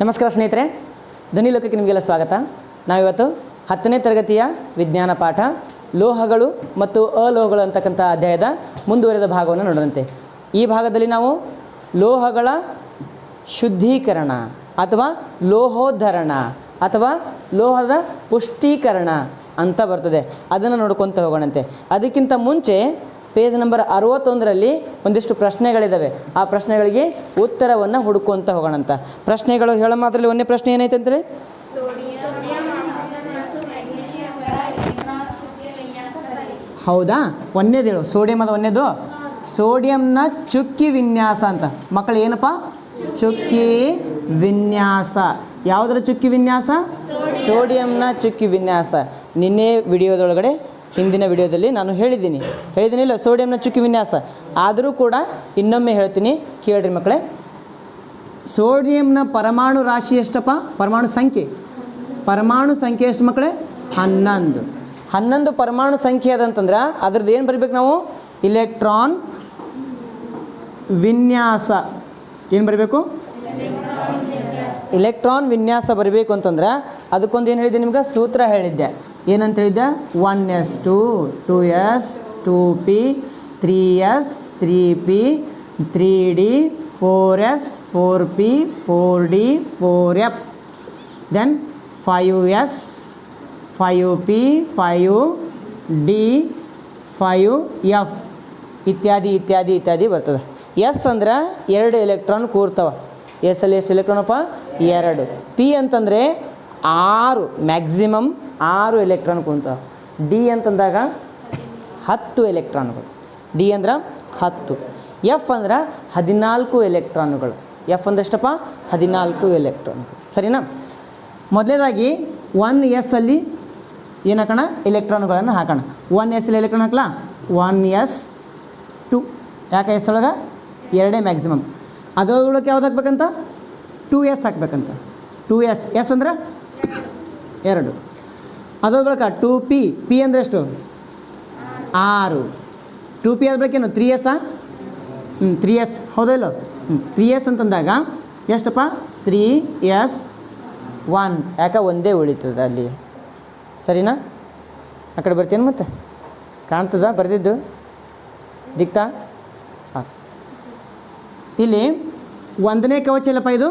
ನಮಸ್ಕಾರ ಸ್ನೇಹಿತರೆ, ಧ್ವನಿ ಲೋಕಕ್ಕೆ ನಿಮಗೆಲ್ಲ ಸ್ವಾಗತ. ನಾವಿವತ್ತು 10ನೇ ತರಗತಿಯ ವಿಜ್ಞಾನ ಪಾಠ ಲೋಹಗಳು ಮತ್ತು ಅಲೋಹಗಳು ಅಂತಕ್ಕಂಥ ಅಧ್ಯಾಯದ ಮುಂದುವರೆದ ಭಾಗವನ್ನು ನೋಡುವಂತೆ. ಈ ಭಾಗದಲ್ಲಿ ನಾವು ಲೋಹಗಳ ಶುದ್ಧೀಕರಣ ಅಥವಾ ಲೋಹೋದ್ಧರಣ ಅಥವಾ ಲೋಹದ ಪುಷ್ಟೀಕರಣ ಅಂತ ಬರ್ತದೆ, ಅದನ್ನು ನೋಡ್ಕೊತ ಹೋಗೋಣಂತೆ. ಅದಕ್ಕಿಂತ ಮುಂಚೆ ಪೇಜ್ ನಂಬರ್ 61ರಲ್ಲಿ ಒಂದಿಷ್ಟು ಪ್ರಶ್ನೆಗಳಿದ್ದಾವೆ. ಆ ಪ್ರಶ್ನೆಗಳಿಗೆ ಉತ್ತರವನ್ನು ಹುಡುಕೊಂತ ಹೋಗೋಣಂತ. ಪ್ರಶ್ನೆಗಳು ಹೇಳೋ ಮಾತ್ರದಲ್ಲಿ ಒಂದೇ ಪ್ರಶ್ನೆ ಏನೈತೆ ಅಂತೇಳಿ, ಹೌದಾ? ಒಂದೇದು ಹೇಳು, ಸೋಡಿಯಂ ಅದ ಒಂದೇದು. ಸೋಡಿಯಂನ ಚುಕ್ಕಿ ವಿನ್ಯಾಸ ಅಂತ. ಮಕ್ಕಳು ಏನಪ್ಪ? ಚುಕ್ಕಿ ವಿನ್ಯಾಸ. ಯಾವುದರ ಚುಕ್ಕಿ ವಿನ್ಯಾಸ? ಸೋಡಿಯಂನ ಚುಕ್ಕಿ ವಿನ್ಯಾಸ. ನಿನ್ನೆ ವಿಡಿಯೋದೊಳಗಡೆ, ಹಿಂದಿನ ವಿಡಿಯೋದಲ್ಲಿ ನಾನು ಹೇಳಿದ್ದೀನಿಲ್ಲ ಸೋಡಿಯಂನ ಚುಕ್ಕಿ ವಿನ್ಯಾಸ. ಆದರೂ ಕೂಡ ಇನ್ನೊಮ್ಮೆ ಹೇಳ್ತೀನಿ, ಕೇಳ್ರಿ ಮಕ್ಕಳೇ. ಸೋಡಿಯಂನ ಪರಮಾಣು ರಾಶಿ ಎಷ್ಟಪ್ಪ? ಪರಮಾಣು ಸಂಖ್ಯೆ ಎಷ್ಟು ಮಕ್ಕಳೇ? 11 ಪರಮಾಣು ಸಂಖ್ಯೆ ಅದಂತಂದ್ರೆ ಅದ್ರದ್ದು ಏನು ಬರಿಬೇಕು ನಾವು? ಇಲೆಕ್ಟ್ರಾನ್ ವಿನ್ಯಾಸ. ಏನು ಬರಬೇಕು? ಇಲೆಕ್ಟ್ರಾನ್ ವಿನ್ಯಾಸ ಬರಬೇಕು ಅಂತಂದ್ರೆ ಅದಕ್ಕೊಂದು ಏನು ಹೇಳಿದ್ದೆ ನಿಮ್ಗೆ? ಸೂತ್ರ ಹೇಳಿದ್ದೆ. ಏನಂತ ಹೇಳಿದ್ದೆ? 1s2 2s 2p 3s 3p 3d 4s 4p 4d 4f then 5s 5p 5d 5f ಇತ್ಯಾದಿ ಬರ್ತದೆ. ಎಸ್ ಅಂದ್ರೆ 2 ಎಲೆಕ್ಟ್ರಾನ್ ಕೂರ್ತವ. ಎಸ್ ಅಲ್ಲಿ ಎಷ್ಟು ಎಲೆಕ್ಟ್ರಾನಪ್ಪ? 2. ಪಿ ಅಂತಂದರೆ 6, ಮ್ಯಾಕ್ಸಿಮಮ್ 6 ಎಲೆಕ್ಟ್ರಾನ್ ಕೂರ್ತವೆ. ಡಿ ಅಂತಂದಾಗ 10 ಎಲೆಕ್ಟ್ರಾನ್ಗಳು. ಡಿ ಅಂದ್ರೆ 10. ಎಫ್ ಅಂದ್ರೆ 14 ಎಲೆಕ್ಟ್ರಾನ್ಗಳು. ಎಫ್ ಅಂದ್ರೆ ಎಷ್ಟಪ್ಪ? 14 ಎಲೆಕ್ಟ್ರಾನ್ಗಳು. ಸರಿನಾ? ಮೊದಲನೇದಾಗಿ 1s ಅಲ್ಲಿ ಏನು ಹಾಕೋಣ? ಎಲೆಕ್ಟ್ರಾನ್ಗಳನ್ನು ಹಾಕೋಣ. 1s ಅಲ್ಲಿ ಎಲೆಕ್ಟ್ರಾನ್ ಹಾಕಲ್ಲ? 1s2. ಯಾಕೆ ಎಸ್ ಒಳಗೆ 2 ಮ್ಯಾಕ್ಸಿಮಮ್. ಅದರೊಳಗೆ ಯಾವ್ದು ಹಾಕ್ಬೇಕಂತ? 2s ಹಾಕ್ಬೇಕಂತ. 2s. ಎಸ್ ಅಂದ್ರೆ 2. ಅದರೊಳಗೆ 2p. ಪಿ ಅಂದರೆ ಎಷ್ಟು? 6. 2p ಆಗ್ಬೇಕೇನು? 3s. 3s ಹೌದಿಲ್ಲ? 3s ಅಂತಂದಾಗ ಎಷ್ಟಪ್ಪ? 3s 1. ಯಾಕೆ ಒಂದೇ ಉಳಿತದೆ ಅಲ್ಲಿ. ಸರಿನಾ? ಆ ಕಡೆ ಬರ್ತೀನಿ. ಮತ್ತೆ ಕಾಣ್ತದ ಬರೆದಿದ್ದು ದಿಕ್ತಾ? ಹಾಂ, ಇಲ್ಲಿ 1ನೇ ಕವಚ ಇಲ್ಲಪ್ಪ. ಇದು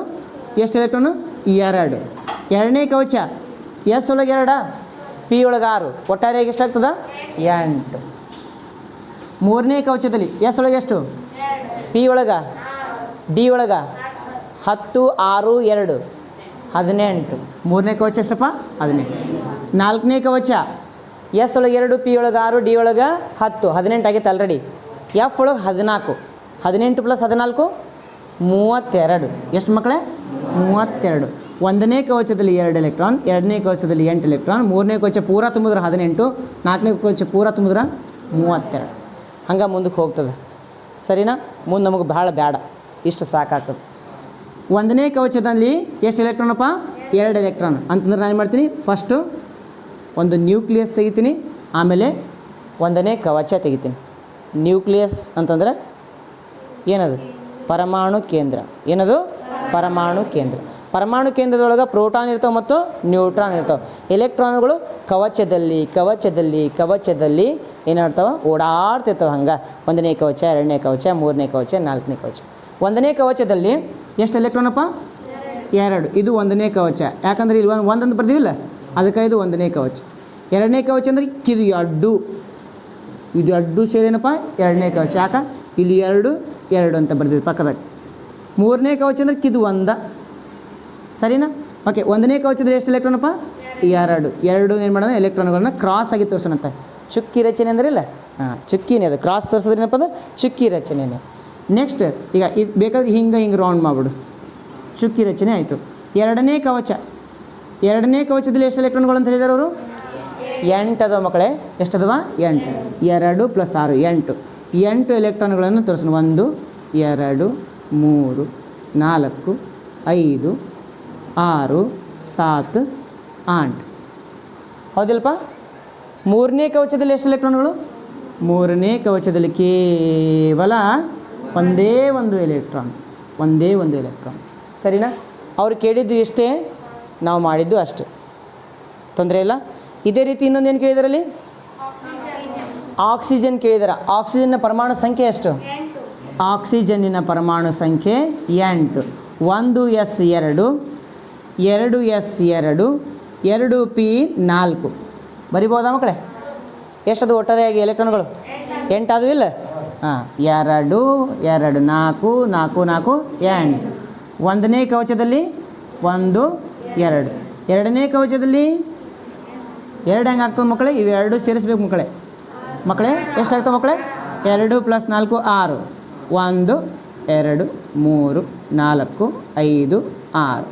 ಎಷ್ಟು ಎಲೆಕ್ಟ್ರಾನು? 2. 2ನೇ ಕವಚ ಎಸ್ ಒಳಗೆ 2, ಪಿ ಒಳಗೆ 6, ಒಟ್ಟಾರೆಯಾಗಿ ಎಷ್ಟಾಗ್ತದ? 8. 3ನೇ ಕವಚದಲ್ಲಿ ಎಸ್ ಒಳಗೆ ಎಷ್ಟು? ಪಿ ಒಳಗೆ, ಡಿ ಒಳಗೆ 10 6 2 18. 3ನೇ ಕವಚ ಎಷ್ಟಪ್ಪ? 18. 4ನೇ ಕವಚ ಎಸ್ ಒಳಗೆ 2, ಪಿ ಒಳಗೆ 6, ಡಿ ಒಳಗೆ 10 18 ಆಗೈತೆ ಆಲ್ರೆಡಿ. ಎಫ್ ಒಳಗೆ 14. 18 + 14 32. ಎಷ್ಟು ಮಕ್ಕಳೇ? 32. 1ನೇ ಕವಚದಲ್ಲಿ 2 ಎಲೆಕ್ಟ್ರಾನ್, 2ನೇ ಕವಚದಲ್ಲಿ 8 ಎಲೆಕ್ಟ್ರಾನ್, 3ನೇ ಕವಚ ಪೂರ ತುಂಬಿದ್ರೆ 18, 4ನೇ ಕವಚ ಪೂರ ತುಂಬಿದ್ರೆ 32. ಹಂಗೆ ಮುಂದಕ್ಕೆ ಹೋಗ್ತದೆ. ಸರಿನಾ? ಮುಂದೆ ನಮಗೆ ಭಾಳ ಬೇಡ, ಇಷ್ಟು ಸಾಕಾಗ್ತದೆ. 1ನೇ ಕವಚದಲ್ಲಿ ಎಷ್ಟು ಎಲೆಕ್ಟ್ರಾನಪ್ಪ? 2 ಎಲೆಕ್ಟ್ರಾನ್ ಅಂತಂದ್ರೆ ನಾನು ಏನು ಮಾಡ್ತೀನಿ? ಫಸ್ಟು ಒಂದು ನ್ಯೂಕ್ಲಿಯಸ್ ತೆಗಿತೀನಿ, ಆಮೇಲೆ 1ನೇ ಕವಚ ತೆಗಿತೀನಿ. ನ್ಯೂಕ್ಲಿಯಸ್ ಅಂತಂದ್ರೆ ಏನದು? ಪರಮಾಣು ಕೇಂದ್ರ. ಏನದು? ಪರಮಾಣು ಕೇಂದ್ರ. ಪರಮಾಣು ಕೇಂದ್ರದೊಳಗೆ ಪ್ರೋಟಾನ್ ಇರ್ತಾವೆ ಮತ್ತು ನ್ಯೂಟ್ರಾನ್ ಇರ್ತಾವೆ. ಎಲೆಕ್ಟ್ರಾನ್ಗಳು ಕವಚದಲ್ಲಿ ಏನಾಡ್ತಾವೆ? ಓಡಾಡ್ತಿರ್ತಾವೆ. ಹಂಗೆ 1ನೇ ಕವಚ 2ನೇ ಕವಚ 3ನೇ ಕವಚ 4ನೇ ಕವಚ. 1ನೇ ಕವಚದಲ್ಲಿ ಎಷ್ಟು ಎಲೆಕ್ಟ್ರಾನಪ್ಪ? 2. ಇದು 1ನೇ ಕವಚ. ಯಾಕಂದ್ರೆ ಇಲ್ಲಿ ಒಂದಂತ ಬರ್ದಿಲ್ಲ, ಅದಕ್ಕೆ ಇದು 1ನೇ ಕವಚ. 2ನೇ ಕವಚ ಅಂದ್ರೆ ಇದು ಅಡ್ಡು ಸೇರೇನಪ್ಪ? 2ನೇ ಕವಚ. ಯಾಕೆ ಇಲ್ಲಿ 2 ಅಂತ ಬರ್ದಿದ್ದು ಪಕ್ಕದಾಗ. 3ನೇ ಕವಚ ಅಂದ್ರೆ ಕಿದು 1. ಸರಿನಾ? ಓಕೆ. 1ನೇ ಕವಚದಲ್ಲಿ ಎಷ್ಟು ಎಲೆಕ್ಟ್ರಾನಪ್ಪ? 2 ಏನು ಮಾಡೋಣ? ಎಲೆಕ್ಟ್ರಾನ್ಗಳನ್ನ ಕ್ರಾಸ್ ಆಗಿ ತೋರಿಸೋಣಂತ. ಚುಕ್ಕಿ ರಚನೆ ಅಂದ್ರೆ ಇಲ್ಲ, ಚುಕ್ಕಿನೇ ಅದು. ಕ್ರಾಸ್ ತೋರಿಸೋದ್ರೆ ಏನಪ್ಪ? ಅದು ಚುಕ್ಕಿ ರಚನೆನೇ. ನೆಕ್ಸ್ಟ್ ಈಗ ಇದು ಬೇಕಾದ್ರೆ ಹಿಂಗೆ ರೌಂಡ್ ಮಾಡಿಬಿಡು. ಚುಕ್ಕಿ ರಚನೆ ಆಯಿತು. 2ನೇ ಕವಚ. 2ನೇ ಕವಚದಲ್ಲಿ ಎಷ್ಟು ಎಲೆಕ್ಟ್ರಾನ್ಗಳು ಅಂತ ಹೇಳಿದಾರೆ ಅವರು? 8 ಅದಾವ ಮಕ್ಕಳೇ. ಎಷ್ಟದವ? 8. 2 + 6 8. 8 ಎಲೆಕ್ಟ್ರಾನ್ಗಳನ್ನು ತೋರಿಸೋಣ. 1 2 3 4 5 6 7 8. ಹೌದಿಲ್ಲಪ್ಪ? 3ನೇ ಕವಚದಲ್ಲಿ ಎಷ್ಟು ಎಲೆಕ್ಟ್ರಾನ್ಗಳು? 3ನೇ ಕವಚದಲ್ಲಿ ಕೇವಲ ಒಂದೇ ಒಂದು ಎಲೆಕ್ಟ್ರಾನ್. ಸರಿನಾ? ಅವ್ರು ಕೇಳಿದ್ದು ಇಷ್ಟೇ, ನಾವು ಮಾಡಿದ್ದು ಅಷ್ಟೇ, ತೊಂದರೆ ಇಲ್ಲ. ಇದೇ ರೀತಿ ಇನ್ನೊಂದು ಏನು ಕೇಳಿದಾರಲ್ಲಿ? ಆಕ್ಸಿಜನ್ ಕೇಳಿದಾರೆ. ಆಕ್ಸಿಜನ್ನ ಪರಮಾಣು ಸಂಖ್ಯೆ ಎಷ್ಟು? ಆಕ್ಸಿಜನ್ನಿನ ಪರಮಾಣು ಸಂಖ್ಯೆ 8. 1 S 2, 2 S 2, 2 P 4. ಬರಿಬೋದಾ ಮಕ್ಕಳೇ? ಎಷ್ಟದು ಒಟ್ಟಾರೆಯಾಗಿ ಎಲೆಕ್ಟ್ರಾನ್ಗಳು? 8 ಆದವು ಇಲ್ಲ? ಹಾಂ, 2 2 4 4 4 8. ಒಂದನೇ ಕವಚದಲ್ಲಿ 1 2. ಎರಡನೇ ಕವಚದಲ್ಲಿ 2 ಹೆಂಗೆ ಆಗ್ತದೆ ಮಕ್ಕಳೇ? ಇವೆರಡು ಸೇರಿಸ್ಬೇಕು ಮಕ್ಕಳೇ ಎಷ್ಟಾಗ್ತವೆ ಮಕ್ಕಳೇ? 2 + 4 6. 1 2 3 4 5 6.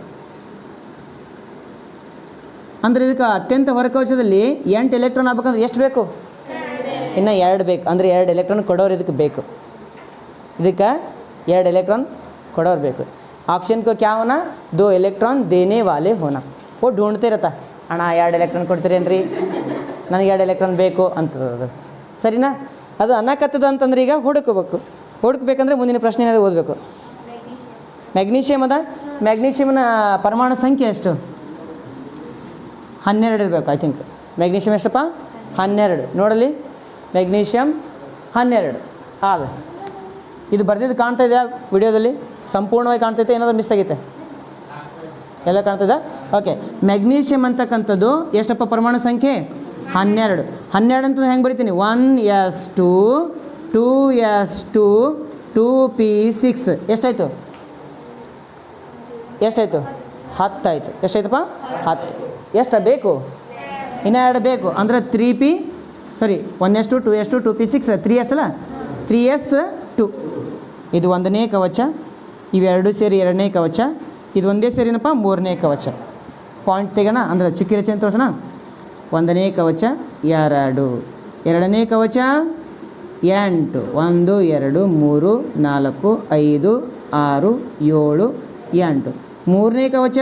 ಅಂದರೆ ಇದಕ್ಕೆ ಅತ್ಯಂತ ಹೊರಕವಚದಲ್ಲಿ 8 ಎಲೆಕ್ಟ್ರಾನ್ ಆಗ್ಬೇಕಂದ್ರೆ ಎಷ್ಟು ಬೇಕು? ಇನ್ನು 2 ಬೇಕು. ಅಂದರೆ 2 ಎಲೆಕ್ಟ್ರಾನ್ ಕೊಡೋರು ಇದಕ್ಕೆ ಬೇಕು. ಇದಕ್ಕೆ 2 ಎಲೆಕ್ಟ್ರಾನ್ ಕೊಡೋರು ಬೇಕು. ऑक्सीजन को क्या होना? 2 इलेक्ट्रॉन देने वाले होना. वो ढूंढते रहता, ಅಣ್ಣ 2 ಎಲೆಕ್ಟ್ರಾನ್ ಕೊಡ್ತೀರೇನ್ರಿ, ನನಗೆ 2 ಎಲೆಕ್ಟ್ರಾನ್ ಬೇಕು ಅಂತದ. ಸರಿನಾ? ಅದು ಅನ್ನಕತ್ತದ ಅಂತಂದ್ರೆ ಈಗ ಹುಡುಕಬೇಕಂದ್ರೆ ಮುಂದಿನ ಪ್ರಶ್ನೆ ಏನಾದರೂ ಓದಬೇಕು. ಮ್ಯಾಗ್ನೀಷಿಯಮ್ ಅದ. ಮ್ಯಾಗ್ನೀಷಿಯಮ್ನ ಪರಮಾಣು ಸಂಖ್ಯೆ ಎಷ್ಟು? 12 ಇರಬೇಕು ಐ ಥಿಂಕ್. ಮ್ಯಾಗ್ನೀಷಿಯಮ್ ಎಷ್ಟಪ್ಪ? 12. ನೋಡಲಿ, ಮ್ಯಾಗ್ನೀಷಿಯಮ್ 12 ಆದ. ಇದು ಬರ್ದಿದ್ದು ಕಾಣ್ತಾ ಇದೆಯಾ ವಿಡಿಯೋದಲ್ಲಿ? ಸಂಪೂರ್ಣವಾಗಿ ಕಾಣ್ತೈತೆ, ಏನಾದರೂ ಮಿಸ್ ಆಗೈತೆ? ಎಲ್ಲ ಕಾಣ್ತದೆ. ಓಕೆ, ಮ್ಯಾಗ್ನೀಷಿಯಮ್ ಅಂತಕ್ಕಂಥದ್ದು ಎಷ್ಟಪ್ಪ ಪರಮಾಣು ಸಂಖ್ಯೆ? 12. 12 ಅಂತಂದ್ರೆ ಹೆಂಗೆ ಬರಿತೀನಿ? 1 S 2, 2 S 2, 2 P 6. ಎಷ್ಟಾಯಿತು? 10 ಆಯಿತು. ಎಷ್ಟಾಯ್ತಪ್ಪ? 10. ಎಷ್ಟು ಬೇಕು? ಇನ್ನೂ 2 ಬೇಕು. ಅಂದರೆ 3P 1 S 2, 2 S 2, 2 P 6, 3S ಅಲ್ಲ? 3S 2. ಇದು ಒಂದನೇ ಕವಚ, ಇವೆರಡು ಸೇರಿ ಎರಡನೇ ಕವಚ, ಇದು ಒಂದೇ ಸೇರಿನಪ್ಪ ಮೂರನೇ ಕವಚ. ಪಾಯಿಂಟ್ ತೆಗೋಣ, ಅಂದರೆ ಚುಕ್ಕಿ ರಚನೆ ತೋರಿಸೋಣ. ಒಂದನೇ ಕವಚ 2, ಎರಡನೇ ಕವಚ 8, 1 2 3 4 5 6 7 8. ಮೂರನೇ ಕವಚ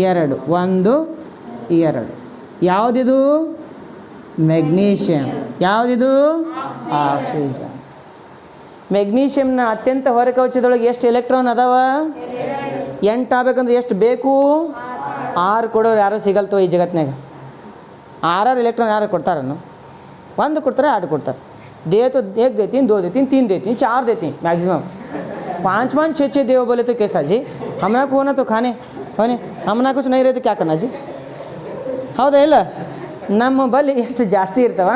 2, 1 2. ಯಾವುದಿದು? ಮ್ಯಾಗ್ನೀಷಿಯಮ್. ಯಾವುದಿದು? ಆಕ್ಸಿಜನ್. ಮ್ಯಾಗ್ನೀಷಿಯಮ್ನ ಅತ್ಯಂತ ಹೊರಕವಚದೊಳಗೆ ಎಷ್ಟು ಎಲೆಕ್ಟ್ರಾನ್ ಅದಾವ? 8 ಆಗ್ಬೇಕಂದ್ರೆ ಎಷ್ಟು ಬೇಕು? 6 ಕೊಡೋರು ಯಾರೂ ಸಿಗಲ್ತೋ ಈ ಜಗತ್ತಿನಾಗ. 6 ಎಲೆಕ್ಟ್ರಾನ್ ಯಾರು ಕೊಡ್ತಾರನ್ನು? 1 ಕೊಡ್ತಾರೆ, 2 ಕೊಡ್ತಾರೆ. दे तो 1 देती, 2 देती, 3 देती, 4 देती मैक्सिमम. 5 5 6 6 देव बोले तो कैसा जी? हमना को होना तो खाने होने, हमना कुछ नहीं रहे तो क्या करना जी? ಹೌದಾ ಇಲ್ಲ? ನಮ್ಮ ಬಲ್ಲಿ ಎಷ್ಟು ಜಾಸ್ತಿ ಇರ್ತಾವ,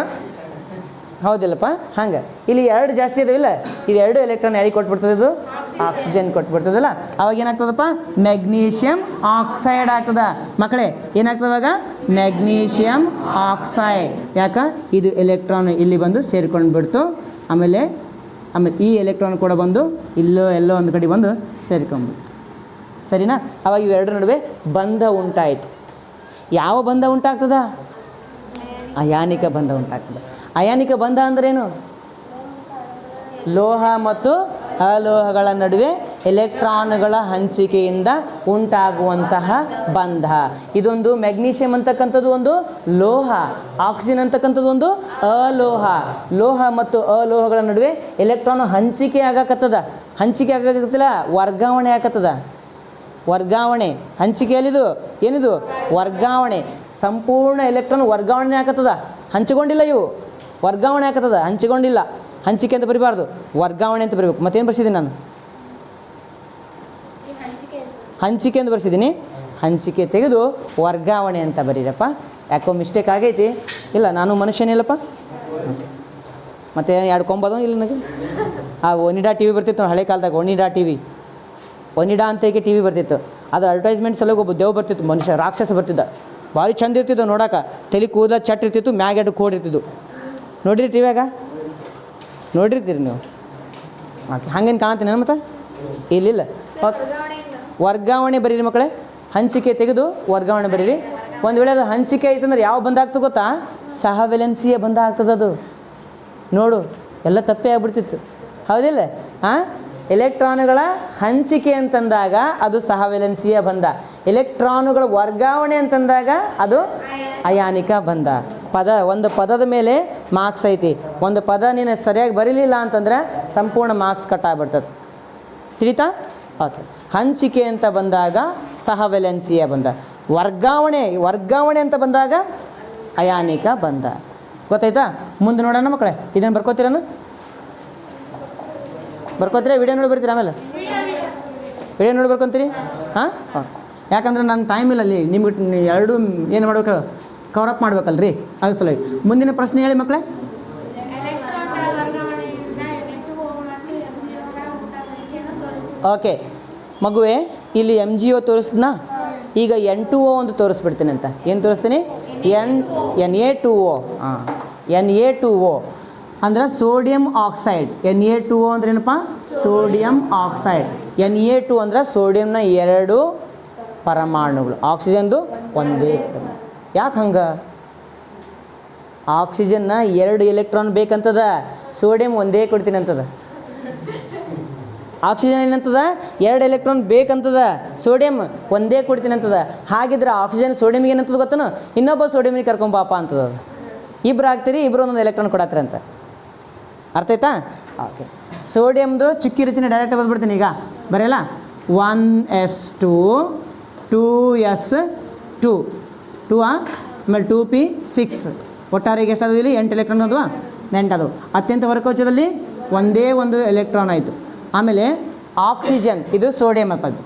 ಹೌದಿಲ್ಲಪ್ಪ? ಹಂಗೆ ಇಲ್ಲಿ 2 ಜಾಸ್ತಿ ಇದಾವಿಲ್ಲ, ಇದು 2 ಎಲೆಕ್ಟ್ರಾನ್ ಯಾರಿಗೆ ಕೊಟ್ಬಿಡ್ತದೆ? ಇದು ಆಕ್ಸಿಜನ್ ಕೊಟ್ಬಿಡ್ತದಲ್ಲ. ಅವಾಗ ಏನಾಗ್ತದಪ್ಪ? ಮ್ಯಾಗ್ನೀಷಿಯಮ್ ಆಕ್ಸೈಡ್ ಆಗ್ತದ ಮಕ್ಕಳೇ. ಏನಾಗ್ತದೆ ಅವಾಗ? Magnesium oxide. ಯಾಕೆ? ಇದು ಎಲೆಕ್ಟ್ರಾನ್ ಇಲ್ಲಿ ಬಂದು ಸೇರ್ಕೊಂಡು ಬಿಡ್ತು. ಆಮೇಲೆ ಈ ಎಲೆಕ್ಟ್ರಾನ್ ಕೂಡ ಬಂದು ಎಲ್ಲೋ ಒಂದು ಕಡೆ ಬಂದು ಸೇರ್ಕೊಂಡ್ಬಿಡ್ತು. ಸರಿನಾ? ಅವಾಗ ಇವೆರಡರ ನಡುವೆ ಬಂಧ ಉಂಟಾಯಿತು. ಯಾವ ಬಂಧ ಉಂಟಾಗ್ತದ? ಅಯಾನಿಕ ಬಂಧ ಉಂಟಾಗ್ತದೆ. ಅಯಾನಿಕ ಬಂಧ ಅಂದ್ರೇನು? ಲೋಹ ಮತ್ತು ಅಲೋಹಗಳ ನಡುವೆ ಎಲೆಕ್ಟ್ರಾನ್ಗಳ ಹಂಚಿಕೆಯಿಂದ ಉಂಟಾಗುವಂತಹ ಬಂಧ. ಇದೊಂದು ಮ್ಯಾಗ್ನೀಷಿಯಮ್ ಅಂತಕ್ಕಂಥದ್ದು ಒಂದು ಲೋಹ, ಆಕ್ಸಿಜನ್ ಅಂತಕ್ಕಂಥದ್ದು ಒಂದು ಅಲೋಹ. ಲೋಹ ಮತ್ತು ಅಲೋಹಗಳ ನಡುವೆ ಎಲೆಕ್ಟ್ರಾನ್ ಹಂಚಿಕೆ ಆಗಕತ್ತದ. ಹಂಚಿಕೆ ಆಗಕತ್ತಿಲ್ಲ, ವರ್ಗಾವಣೆ ಆಗತ್ತದ. ವರ್ಗಾವಣೆ, ಹಂಚಿಕೆಯಲ್ಲಿದು ಏನಿದು? ವರ್ಗಾವಣೆ. ಸಂಪೂರ್ಣ ಎಲೆಕ್ಟ್ರಾನ್ ವರ್ಗಾವಣೆ ಆಗತ್ತದ, ಹಂಚಿಕೊಂಡಿಲ್ಲ. ಇವು ವರ್ಗಾವಣೆ ಆಗತ್ತದ, ಹಂಚಿಕೊಂಡಿಲ್ಲ. ಹಂಚಿಕೆ ಅಂತ ಬರಿಬಾರ್ದು, ವರ್ಗಾವಣೆ ಅಂತ ಬರೀಬೇಕು. ಮತ್ತೇನು ಬರ್ಸಿದ್ದೀನಿ ನಾನು? ಹಂಚಿಕೆ ಅಂತ ಬರ್ಸಿದ್ದೀನಿ. ಹಂಚಿಕೆ ತೆಗೆದು ವರ್ಗಾವಣೆ ಅಂತ ಬರೀರಪ್ಪ. ಯಾಕೋ ಮಿಸ್ಟೇಕ್ ಆಗೈತಿ. ಇಲ್ಲ, ನಾನು ಮನುಷ್ಯನಿಲ್ಲಪ್ಪ. ಮತ್ತೆ 2 ಕೊಂಬದು ಇಲ್ಲ ನನಗೆ. ಆ ಒನಿಡಾ ಟಿ ವಿ ಬರ್ತಿತ್ತು ಹಳೆ ಕಾಲದಾಗ. ಒನಿಡಾ ಟಿ ವಿ, ಒನಿಡಾ ಅಂತ ಹೇಗೆ ಟಿ ವಿ ಬರ್ತಿತ್ತು. ಅದು ಅಡ್ವರ್ಟೈಸ್ಮೆಂಟ್ ಸಲುವಾಗಿ ಒಬ್ಬ ದೇವ್ ಬರ್ತಿತ್ತು, ಮನುಷ್ಯ ರಾಕ್ಷಸ ಬರ್ತಿದ್ದ. ಭಾರಿ ಚಂದ ಇರ್ತಿದ್ದು ನೋಡೋಕೆ. ತಲೆ ಕೂದಲ ಚಟ್ ಇರ್ತಿತ್ತು, ಮ್ಯಾಗ 2 ಕೋಡ್ ಇರ್ತಿದ್ದು. ನೋಡಿರಿ ಟಿವ್ಯಾಗ? ನೋಡಿರ್ತೀರಿ ನೀವು? ಓಕೆ, ಹಂಗೇನು ಕಾಣ್ತೀನಿ ನಾನು. ಮತ್ತೆ ಇಲ್ಲಿಲ್ಲ. ವರ್ಗಾವಣೆ ಬರೀರಿ ಮಕ್ಕಳೇ. ಹಂಚಿಕೆ ತೆಗೆದು ವರ್ಗಾವಣೆ ಬರೀರಿ. ಒಂದು ವೇಳೆ ಅದು ಹಂಚಿಕೆ ಐತಂದ್ರೆ ಯಾವ ಬಂಧ ಆಗ್ತದೆ ಗೊತ್ತಾ? ಸಹವೆಲೆನ್ಸಿಯ ಬಂಧ ಆಗ್ತದೆ ಅದು. ನೋಡು, ಎಲ್ಲ ತಪ್ಪೇ ಆಗ್ಬಿಡ್ತಿತ್ತು, ಹೌದಿಲ್ಲ? ಎಲೆಕ್ಟ್ರಾನುಗಳ ಹಂಚಿಕೆ ಅಂತಂದಾಗ ಅದು ಸಹವೆಲೆನ್ಸಿಯ ಬಂಧ. ಎಲೆಕ್ಟ್ರಾನುಗಳ ವರ್ಗಾವಣೆ ಅಂತಂದಾಗ ಅದು ಅಯಾನಿಕ ಬಂಧ. ಒಂದು ಪದದ ಮೇಲೆ ಮಾರ್ಕ್ಸ್ ಐತಿ. ಒಂದು ಪದ ನೀನು ಸರಿಯಾಗಿ ಬರೀಲಿಲ್ಲ ಅಂತಂದ್ರೆ ಸಂಪೂರ್ಣ ಮಾರ್ಕ್ಸ್ ಕಟ್ ಆಗ್ಬಿಡ್ತದೆ. ತಿಳಿತಾ? ಓಕೆ. ಹಂಚಿಕೆ ಅಂತ ಬಂದಾಗ ಸಹವೆಲೆನ್ಸಿಯ ಬಂಧ. ವರ್ಗಾವಣೆ ಅಂತ ಬಂದಾಗ ಅಯಾನಿಕ ಬಂಧ. ಗೊತ್ತಾಯ್ತಾ? ಮುಂದೆ ನೋಡೋಣ ಮಕ್ಕಳೇ. ಇದನ್ನು ಬರ್ಕೋತೀರನು? ಬರ್ಕೋತೀರಾ? ವಿಡಿಯೋ ನೋಡಿ ಬರ್ತೀರಾ? ಆಮೇಲೆ ವಿಡಿಯೋ ನೋಡಿ ಬರ್ಕೊತೀರಿ? ಹಾಂ ಓಕೆ. ಯಾಕಂದ್ರೆ ನನ್ನ ಟೈಮ್ ಇಲ್ಲ ಅಲ್ಲಿ ನಿಮ್ಗೆ ಎರಡು ಏನು ಮಾಡ್ಬೇಕು, ಕವರಪ್ ಮಾಡ್ಬೇಕಲ್ರಿ, ಅದು ಸಲುವಾಗಿ. ಮುಂದಿನ ಪ್ರಶ್ನೆ ಹೇಳಿ ಮಕ್ಕಳೇ. ಓಕೆ ಮಗುವೆ, ಇಲ್ಲಿ MgO ತೋರಿಸ್ದನಾ? ಈಗ N2O ಒಂದು ತೋರಿಸ್ಬಿಡ್ತೀನಿ ಅಂತ. ಏನು ತೋರಿಸ್ತೀನಿ? Na2O. ಹಾಂ, Na2O ಅಂದ್ರೆ ಸೋಡಿಯಂ ಆಕ್ಸೈಡ್. Na2O ಅಂದ್ರೆ ಏನಪ್ಪ? Sodium oxide. Na2 ಅಂದ್ರೆ ಸೋಡಿಯಂನ 2 ಪರಮಾಣುಗಳು, ಆಕ್ಸಿಜನ್ದು ಒಂದೇ ಪರಮಾಣು. ಯಾಕೆ ಹಂಗೆ? ಆಕ್ಸಿಜನ್ನ 2 ಎಲೆಕ್ಟ್ರಾನ್ ಬೇಕಂತದ, ಸೋಡಿಯಂ ಒಂದೇ ಕೊಡ್ತೀನಿ ಅಂತದ. ಆಕ್ಸಿಜನ್ ಏನಂತದ? 2 ಎಲೆಕ್ಟ್ರಾನ್ ಬೇಕಂತದ, ಸೋಡಿಯಂ ಒಂದೇ ಕೊಡ್ತೀನಿ ಅಂತದ. ಹಾಗಿದ್ರೆ ಆಕ್ಸಿಜನ್ ಸೋಡಿಯಂಗೆ ಏನಂತದ ಗೊತ್ತನು? ಇನ್ನೊಬ್ಬ ಸೋಡಿಯಂಗೆ ಕರ್ಕೊಂಬಾಪ ಅಂತದ. ಇಬ್ರು ಆಗ್ತೀರಿ, ಇಬ್ಬರು ಒಂದೊಂದು ಎಲೆಕ್ಟ್ರಾನ್ ಕೊಡತ್ತೀರಿ ಅಂತ. ಅರ್ಥ ಆಯ್ತಾ? ಓಕೆ. ಸೋಡಿಯಮ್ದು ಚುಕ್ಕಿ ರಚನೆ ಡೈರೆಕ್ಟ್ ಬಂದ್ಬಿಡ್ತೀನಿ ಈಗ. ಬರೆಯಲ್ಲ? 1s2 2s2 2 ಆಮೇಲೆ 2p6. ಒಟ್ಟಾರೆಗೆ ಎಷ್ಟಾದವು ಇಲ್ಲಿ? 8 ಎಲೆಕ್ಟ್ರಾನ್ ಅದವಾ? 8 ಅದು. ಅತ್ಯಂತ ಹೊರಕೋಚದಲ್ಲಿ ಒಂದೇ ಒಂದು ಎಲೆಕ್ಟ್ರಾನ್ ಆಯಿತು. ಆಮೇಲೆ ಆಕ್ಸಿಜನ್, ಇದು ಸೋಡಿಯಂ ಹಾಕೋದು.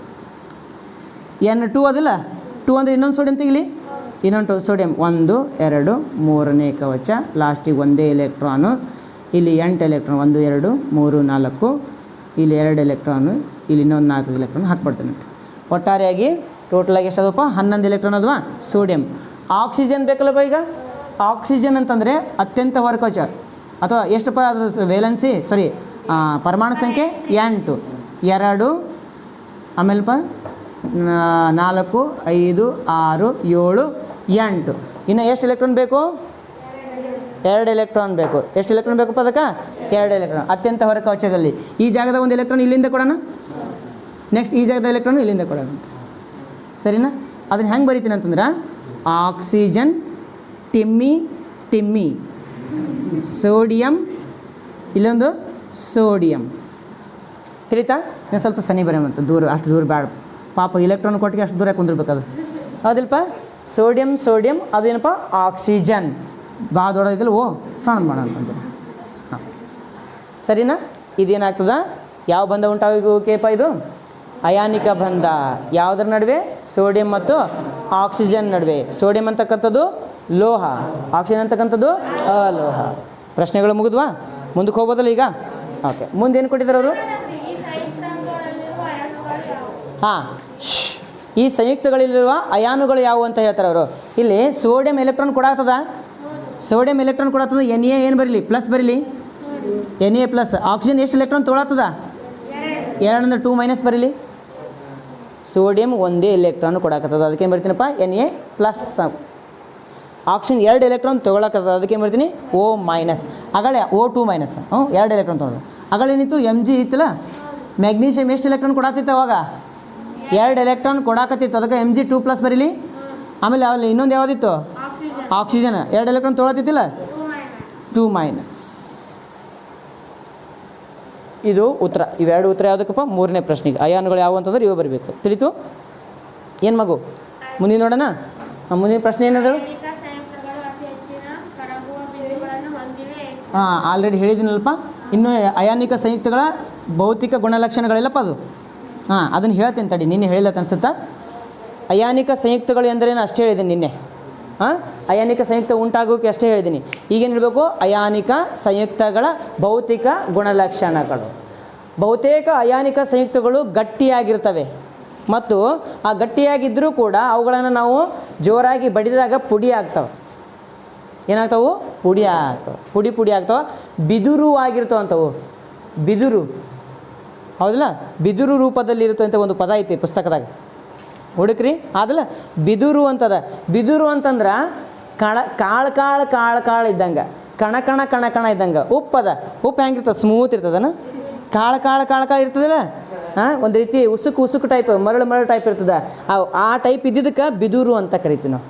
N2 ಅದಿಲ್ಲ? 2 ಅಂದರೆ ಇನ್ನೊಂದು ಸೋಡಿಯಂ ತೆಗಿಲಿ, ಇನ್ನೊಂದು ಸೋಡಿಯಂ. 1 2 3ನೇ ಕವಚ, ಲಾಸ್ಟಿಗೆ ಒಂದೇ ಎಲೆಕ್ಟ್ರಾನು. ಇಲ್ಲಿ 8 ಎಲೆಕ್ಟ್ರಾನ್, 1 2 3 4, ಇಲ್ಲಿ 2 ಎಲೆಕ್ಟ್ರಾನು, ಇಲ್ಲಿ ಇನ್ನೊಂದು 4 ಎಲೆಕ್ಟ್ರಾನ್ ಹಾಕ್ಬಿಡ್ತೇನೆ. ಒಟ್ಟಾರೆಯಾಗಿ ಟೋಟಲಾಗಿ ಎಷ್ಟಾದಪ್ಪ? 11 ಎಲೆಕ್ಟ್ರಾನ್ ಅದವಾ ಸೋಡಿಯಂ. ಆಕ್ಸಿಜನ್ ಬೇಕಲ್ಲಪ್ಪ ಈಗ. ಆಕ್ಸಿಜನ್ ಅಂತಂದರೆ ಅತ್ಯಂತ ಹೊರಕೋಚ ಅಥವಾ ಎಷ್ಟಪ್ಪ ಅದು ವೇಲೆನ್ಸಿ, ಸಾರಿ ಪರಮಾಣು ಸಂಖ್ಯೆ N2. 2 ಆಮೇಲೆಪ್ಪ 4 5 6 7 8. ಇನ್ನು ಎಷ್ಟು ಎಲೆಕ್ಟ್ರಾನ್ ಬೇಕು? 2 ಎಲೆಕ್ಟ್ರಾನ್ ಬೇಕು. ಎಷ್ಟು ಎಲೆಕ್ಟ್ರಾನ್ ಬೇಕಪ್ಪ ಅದಕ್ಕೆ? 2 ಎಲೆಕ್ಟ್ರಾನ್. ಅತ್ಯಂತ ಹೊರ ಕವಚದಲ್ಲಿ ಈ ಜಾಗದ ಒಂದು ಎಲೆಕ್ಟ್ರಾನ್ ಇಲ್ಲಿಂದ ಕೊಡೋಣ, ನೆಕ್ಸ್ಟ್ ಈ ಜಾಗದ ಎಲೆಕ್ಟ್ರಾನ್ ಇಲ್ಲಿಂದ ಕೊಡೋಣ. ಸರಿನಾ? ಅದನ್ನು ಹೆಂಗೆ ಬರೀತೀನಿ ಅಂತಂದ್ರೆ, ಆಕ್ಸಿಜನ್ ಟಿಮ್ಮಿ ಸೋಡಿಯಂ, ಇಲ್ಲೊಂದು ಸೋಡಿಯಂ. ತಿಳಿತಾ? ನೀವು ಸ್ವಲ್ಪ ಸನಿ ಬರೆಯಂತ, ದೂರ, ಅಷ್ಟು ದೂರ ಬೇಡ ಪಾಪ. ಇಲೆಕ್ಟ್ರಾನ್ ಕೊಟ್ಟಿಗೆ ಅಷ್ಟು ದೂರ ಕುಂದಿರ್ಬೇಕು ಅದು, ಹೌದಿಲ್ಪ? ಸೋಡಿಯಂ ಅದೇನಪ್ಪ? ಆಕ್ಸಿಜನ್. ಭಾಳ ದೊಡ್ಡದಿಲ್ಲ, ಓ ಸಣ್ಣದು ಮಾಡೋಣ ಅಂತಂತೀರಿ. ಹಾಂ ಸರಿನಾ? ಇದೇನಾಗ್ತದ? ಯಾವ ಬಂಧ ಉಂಟಾಗೋಕೇಪ? ಇದು ಅಯಾನಿಕ ಬಂಧ. ಯಾವುದರ ನಡುವೆ? ಸೋಡಿಯಂ ಮತ್ತು ಆಕ್ಸಿಜನ್ ನಡುವೆ. ಸೋಡಿಯಂ ಅಂತಕ್ಕಂಥದ್ದು ಲೋಹ, ಆಕ್ಸಿಜನ್ ಅಂತಕ್ಕಂಥದ್ದು ಅಲೋಹ. ಪ್ರಶ್ನೆಗಳು ಮುಗಿದ್ವಾ? ಮುಂದಕ್ಕೆ ಹೋಗ್ಬೋದಲ್ಲ ಈಗ? ಓಕೆ. ಮುಂದೇನು ಕೊಟ್ಟಿದ್ದಾರೆ ಅವರು? ಹಾಂ, ಈ ಸಂಯುಕ್ತಗಳಲ್ಲಿರುವ ಅಯಾನುಗಳು ಯಾವುವು ಅಂತ ಹೇಳ್ತಾರೆ ಅವರು. ಇಲ್ಲಿ ಸೋಡಿಯಂ ಎಲೆಕ್ಟ್ರಾನ್ ಕೊಡಾಗ್ತದ, ಸೋಡಿಯಂ ಎಲೆಕ್ಟ್ರಾನ್ ಕೊಡಾಗ್ತದ. Na ಏನು ಬರೀಲಿ? ಪ್ಲಸ್ ಬರೀಲಿ, Na ಪ್ಲಸ್. ಆಕ್ಸಿಜನ್ ಎಷ್ಟು ಎಲೆಕ್ಟ್ರಾನ್ ತೊಗೊಳತ್ತದ? 2 ಅಂದರೆ 2 ಮೈನಸ್ ಬರೀಲಿ. ಸೋಡಿಯಂ ಒಂದೇ ಎಲೆಕ್ಟ್ರಾನ್ ಕೊಡಾಕತ್ತದ, ಅದಕ್ಕೇನು ಬರ್ತೀನಪ್ಪ? Na plus. ಆಕ್ಸಿಜನ್ 2 ಎಲೆಕ್ಟ್ರಾನ್ ತೊಗೊಳಕತ್ತದ, ಅದಕ್ಕೇನು ಬರ್ತೀನಿ? O minus. ಆಗಲೇ O2 ಮೈನಸ್. 2 ಎಲೆಕ್ಟ್ರಾನ್ ತೊಗೊಳೋದು. ಆಗಲೇನಿತ್ತು? Mg ಇತ್ತಲ್ಲ, ಮ್ಯಾಗ್ನೀಷಿಯಮ್ ಎಷ್ಟು ಎಲೆಕ್ಟ್ರಾನ್ ಕೊಡಾತಿತ್ತು ಅವಾಗ? 2 ಎಲೆಕ್ಟ್ರಾನ್ ಕೊಡಾಕತ್ತಿತ್ತು, ಅದಕ್ಕೆ Mg2 ಪ್ಲಸ್ ಬರೀಲಿ. ಆಮೇಲೆ ಅಲ್ಲಿ ಇನ್ನೊಂದು ಯಾವುದಿತ್ತು? ಆಕ್ಸಿಜನ್ 2 ಎಲೆಕ್ಟ್ರಾನ್ ತೊಗೊಳತ್ತಿತ್ತಿಲ್ಲ, 2 ಮೈನಸ್. ಇದು ಉತ್ತರ. ಇವೆರಡು ಉತ್ತರ ಯಾವುದಕ್ಕಪ್ಪ? 3ನೇ ಪ್ರಶ್ನೆಗೆ. ಅಯಾನುಗಳು ಯಾವುವು ಅಂತಂದ್ರೆ ಇವು ಬರಬೇಕು. ತಿಳಿತು? ಏನು ಮಗು? ಮುಂದಿನ ನೋಡೋಣ. ಮುಂದಿನ ಪ್ರಶ್ನೆ ಏನಾದ್ರು? ಹಾಂ, ಆಲ್ರೆಡಿ ಹೇಳಿದ್ದೀನಲ್ಪ. ಇನ್ನು ಅಯಾನಿಕ ಸಂಯುಕ್ತಗಳ ಭೌತಿಕ ಗುಣಲಕ್ಷಣಗಳಿಲ್ಲಪ್ಪ ಅದು. ಹಾಂ, ಅದನ್ನು ಹೇಳ್ತೀನಿ ತಡಿ. ನಿನ್ನೆ ಹೇಳಿಲ್ಲ ಅನಿಸುತ್ತಾ? ಅಯಾನಿಕ ಸಂಯುಕ್ತಗಳು ಎಂದರೇನು ಅಷ್ಟೇ ಹೇಳಿದ್ದೀನಿ ನಿನ್ನೆ. ಹಾಂ, ಅಯಾನಿಕ ಸಂಯುಕ್ತ ಉಂಟಾಗೋಕೆ ಅಷ್ಟೇ ಹೇಳಿದ್ದೀನಿ. ಈಗೇನು ಹೇಳಬೇಕು? ಅಯಾನಿಕ ಸಂಯುಕ್ತಗಳ ಭೌತಿಕ ಗುಣಲಕ್ಷಣಗಳು. ಬಹುತೇಕ ಅಯಾನಿಕ ಸಂಯುಕ್ತಗಳು ಗಟ್ಟಿಯಾಗಿರ್ತವೆ ಮತ್ತು ಆ ಗಟ್ಟಿಯಾಗಿದ್ದರೂ ಕೂಡ ಅವುಗಳನ್ನು ನಾವು ಜೋರಾಗಿ ಬಡಿದಾಗ ಪುಡಿ ಆಗ್ತವೆ. ಏನಾಗ್ತಾವೆ? ಪುಡಿ ಆಗ್ತವೆ, ಪುಡಿ ಆಗ್ತವೆ. ಬಿದುರು ಆಗಿರ್ತವೆ ಅಂತವು. ಬಿದುರು, ಹೌದಲ್ಲ? ಬಿದುರು ರೂಪದಲ್ಲಿರುತ್ತಂತ ಒಂದು ಪದ ಐತಿ ಪುಸ್ತಕದಾಗ, ಹುಡುಕ್ರಿ. ಆದಲ್ಲ, ಬಿದುರು ಅಂತದ. ಬಿದುರು ಅಂತಂದ್ರೆ ಕಾಳು ಇದ್ದಂಗೆ, ಕಣ ಇದ್ದಂಗೆ. ಉಪ್ಪದ. ಉಪ್ಪು ಹೆಂಗಿರ್ತದೆ? ಸ್ಮೂತ್ ಇರ್ತದನ? ಕಾಳು ಇರ್ತದಲ್ಲ, ಹಾಂ, ಒಂದು ರೀತಿ ಉಸುಕು ಟೈಪ್, ಮರಳು ಟೈಪ್ ಇರ್ತದೆ. ಆ ಟೈಪ್ ಇದ್ದಿದ್ದಕ್ಕೆ ಬಿದುರು ಅಂತ ಕರಿತೀವಿ ನಾವು.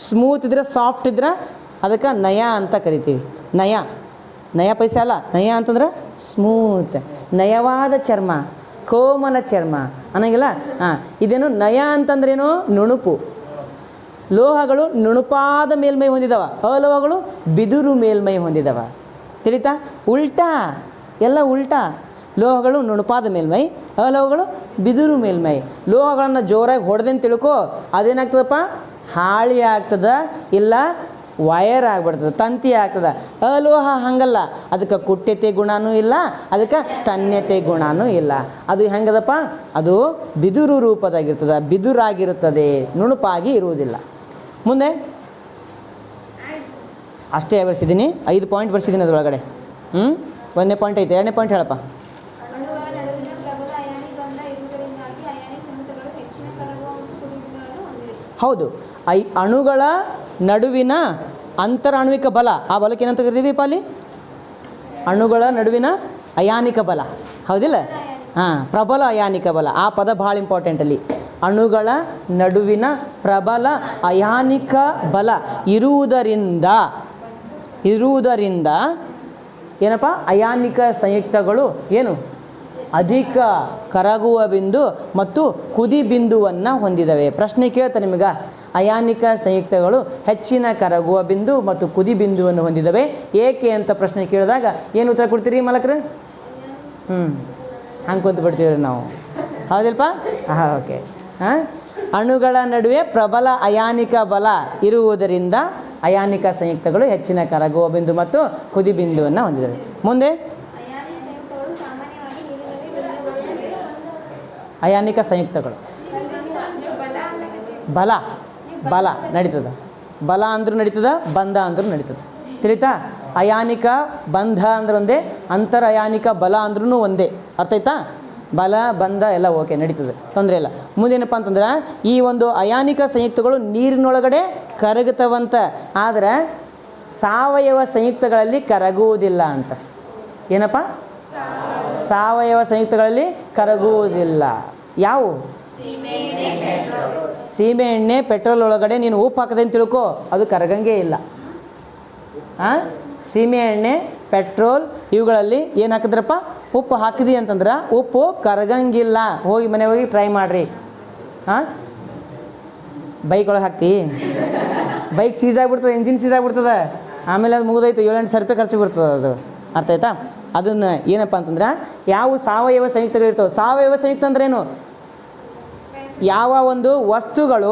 ಸ್ಮೂತ್ ಇದ್ರೆ, ಸಾಫ್ಟ್ ಇದ್ರೆ ಅದಕ್ಕೆ ನಯ ಅಂತ ಕರಿತೀವಿ. ನಯ ಪೈಸೆ ಅಲ್ಲ, ನಯ ಅಂತಂದ್ರೆ ಸ್ಮೂತ್, ನಯವಾದ ಚರ್ಮ, ಕೋಮಲ ಚರ್ಮ ಅನ್ನಂಗಿಲ್ಲ. ಹಾಂ, ಇದೇನು ನಯ ಅಂತಂದ್ರೇನು? ನುಣುಪು. ಲೋಹಗಳು ನುಣುಪಾದ ಮೇಲ್ಮೈ ಹೊಂದಿದವ, ಅಲೋಹಗಳು ಬಿದುರು ಮೇಲ್ಮೈ ಹೊಂದಿದವ. ತಿಳಿತಾ? ಉಲ್ಟಾ, ಎಲ್ಲ ಉಲ್ಟಾ. ಲೋಹಗಳು ನುಣುಪಾದ ಮೇಲ್ಮೈ, ಅಲೋಹಗಳು ಬಿದುರು ಮೇಲ್ಮೈ. ಲೋಹಗಳನ್ನು ಜೋರಾಗಿ ಹೊಡೆದೇನು ತಿಳ್ಕೊ, ಅದೇನಾಗ್ತದಪ್ಪ? ಹಾಳಿ ಆಗ್ತದ, ಇಲ್ಲ ವಯರ್ ಆಗ್ಬಿಡ್ತದೆ, ತಂತಿ ಆಗ್ತದೆ. ಅಲೋಹ ಹಂಗಲ್ಲ, ಅದಕ್ಕೆ ಕುಟ್ಯತೆ ಗುಣನೂ ಇಲ್ಲ, ಅದಕ್ಕೆ ತನ್ಯತೆ ಗುಣನೂ ಇಲ್ಲ. ಅದು ಹೆಂಗದಪ್ಪ? ಅದು ಬಿದುರು ರೂಪದಾಗಿರ್ತದೆ, ಬಿದುರಾಗಿರುತ್ತದೆ, ನುಣುಪಾಗಿ ಇರುವುದಿಲ್ಲ. ಮುಂದೆ ಅಷ್ಟೇ ಬರ್ಸಿದ್ದೀನಿ, 5 ಪಾಯಿಂಟ್ ಬರ್ಸಿದ್ದೀನಿ ಅದರೊಳಗಡೆ. 1ನೇ ಪಾಯಿಂಟ್ ಐತೆ, 2ನೇ ಪಾಯಿಂಟ್ ಹೇಳಪ್ಪ. ಹೌದು, ಅಣುಗಳ ನಡುವಿನ ಅಂತರಾಣ್ವಿಕ ಬಲ, ಆ ಬಲಕ್ಕೆ ಏನಂತ ಕರಿತೀವಿ ಪಾಲಿ? ಅಣುಗಳ ನಡುವಿನ ಅಯಾನಿಕ ಬಲ, ಹೌದಿಲ್ಲ? ಹಾಂ, ಪ್ರಬಲ ಅಯಾನಿಕ ಬಲ. ಆ ಪದ ಭಾಳ ಇಂಪಾರ್ಟೆಂಟ್ ಅಲ್ಲಿ. ಅಣುಗಳ ನಡುವಿನ ಪ್ರಬಲ ಅಯಾನಿಕ ಬಲ ಇರುವುದರಿಂದ ಏನಪ್ಪ? ಅಯಾನಿಕ ಸಂಯುಕ್ತಗಳು ಏನು? ಅಧಿಕ ಕರಗುವ ಬಿಂದು ಮತ್ತು ಕುದಿ ಬಿಂದುವನ್ನು ಹೊಂದಿದವೆ. ಪ್ರಶ್ನೆ ಕೇಳ್ತಾ ನಿಮಗೆ, ಅಯಾನಿಕ ಸಂಯುಕ್ತಗಳು ಹೆಚ್ಚಿನ ಕರಗುವ ಬಿಂದು ಮತ್ತು ಕುದಿ ಬಿಂದುವನ್ನು ಹೊಂದಿದವೆ ಏಕೆ ಅಂತ ಪ್ರಶ್ನೆ ಕೇಳಿದಾಗ ಏನು ಉತ್ತರ ಕೊಡ್ತೀರಿ ಮಲಕ್ರೆ? ಹಂಗೆ ಕೂತು ಬಿಡ್ತೀವ್ರಿ ನಾವು, ಹೌದಿಲ್ಪ? ಹಾಂ, ಓಕೆ. ಹಾಂ, ಅಣುಗಳ ನಡುವೆ ಪ್ರಬಲ ಅಯಾನಿಕ ಬಲ ಇರುವುದರಿಂದ ಅಯಾನಿಕ ಸಂಯುಕ್ತಗಳು ಹೆಚ್ಚಿನ ಕರಗುವ ಬಿಂದು ಮತ್ತು ಕುದಿ ಬಿಂದುವನ್ನು ಹೊಂದಿದವೆ. ಮುಂದೆ ಅಯಾನಿಕ ಸಂಯುಕ್ತಗಳು ಬಲ ಬಲ ನಡೀತದ. ಬಲ ಅಂದ್ರೂ ನಡೀತದ, ಬಂಧ ಅಂದ್ರೂ ನಡೀತದೆ. ತಿಳಿತಾ? ಅಯಾನಿಕ ಬಂಧ ಅಂದ್ರೆ ಒಂದೇ, ಅಂತರ ಅಯಾನಿಕ ಬಲ ಅಂದ್ರೂ ಒಂದೇ. ಅರ್ಥ ಆಯ್ತಾ? ಬಲ ಬಂಧ ಎಲ್ಲ ಓಕೆ, ನಡೀತದೆ, ತೊಂದರೆ ಇಲ್ಲ. ಮುಂದೇನಪ್ಪ ಅಂತಂದ್ರೆ, ಈ ಒಂದು ಅಯಾನಿಕ ಸಂಯುಕ್ತಗಳು ನೀರಿನೊಳಗಡೆ ಕರಗುತ್ತವಂತ, ಆದರೆ ಸಾವಯವ ಸಂಯುಕ್ತಗಳಲ್ಲಿ ಕರಗುವುದಿಲ್ಲ ಅಂತ. ಏನಪ್ಪ? ಸಾವಯವ ಸಂಯುಕ್ತಗಳಲ್ಲಿ ಕರಗುವುದಿಲ್ಲ. ಯಾವುವು? ಸೀಮೆ ಎಣ್ಣೆ, ಪೆಟ್ರೋಲ್ ಒಳಗಡೆ ನೀನು ಉಪ್ಪು ಹಾಕದೆ ಅಂತ ತಿಳ್ಕೊ, ಅದು ಕರಗಂಗೆ ಇಲ್ಲ. ಹಾಂ, ಸೀಮೆ ಎಣ್ಣೆ, ಪೆಟ್ರೋಲ್ ಇವುಗಳಲ್ಲಿ ಏನು ಹಾಕಿದ್ರಪ್ಪ? ಉಪ್ಪು ಹಾಕಿದಿ ಅಂತಂದ್ರೆ ಉಪ್ಪು ಕರಗಂಗಿಲ್ಲ. ಹೋಗಿ ಮನೆ ಹೋಗಿ ಟ್ರೈ ಮಾಡಿರಿ. ಹಾಂ, ಬೈಕ್ ಒಳಗೆ ಹಾಕ್ತಿ, ಬೈಕ್ ಸೀಸ್ ಆಗಿಬಿಡ್ತದೆ, ಇಂಜಿನ್ ಸೀಸ್ ಆಗಿಬಿಡ್ತದೆ, ಆಮೇಲೆ ಅದು ಮುಗಿದೋಯ್ತು, 7-8 ಸಾವಿರ ರೂಪಾಯಿ ಖರ್ಚು ಬಿಡ್ತದೆ ಅದು. ಅರ್ಥ ಆಯ್ತಾ? ಅದನ್ನು ಏನಪ್ಪ ಅಂತಂದ್ರೆ, ಯಾವ ಸಾವಯವ ಸಂಯುಕ್ತಗಳಿರ್ತವೆ. ಸಾವಯವ ಸಂಯುಕ್ತ ಅಂದ್ರೇನು? ಯಾವ ಒಂದು ವಸ್ತುಗಳು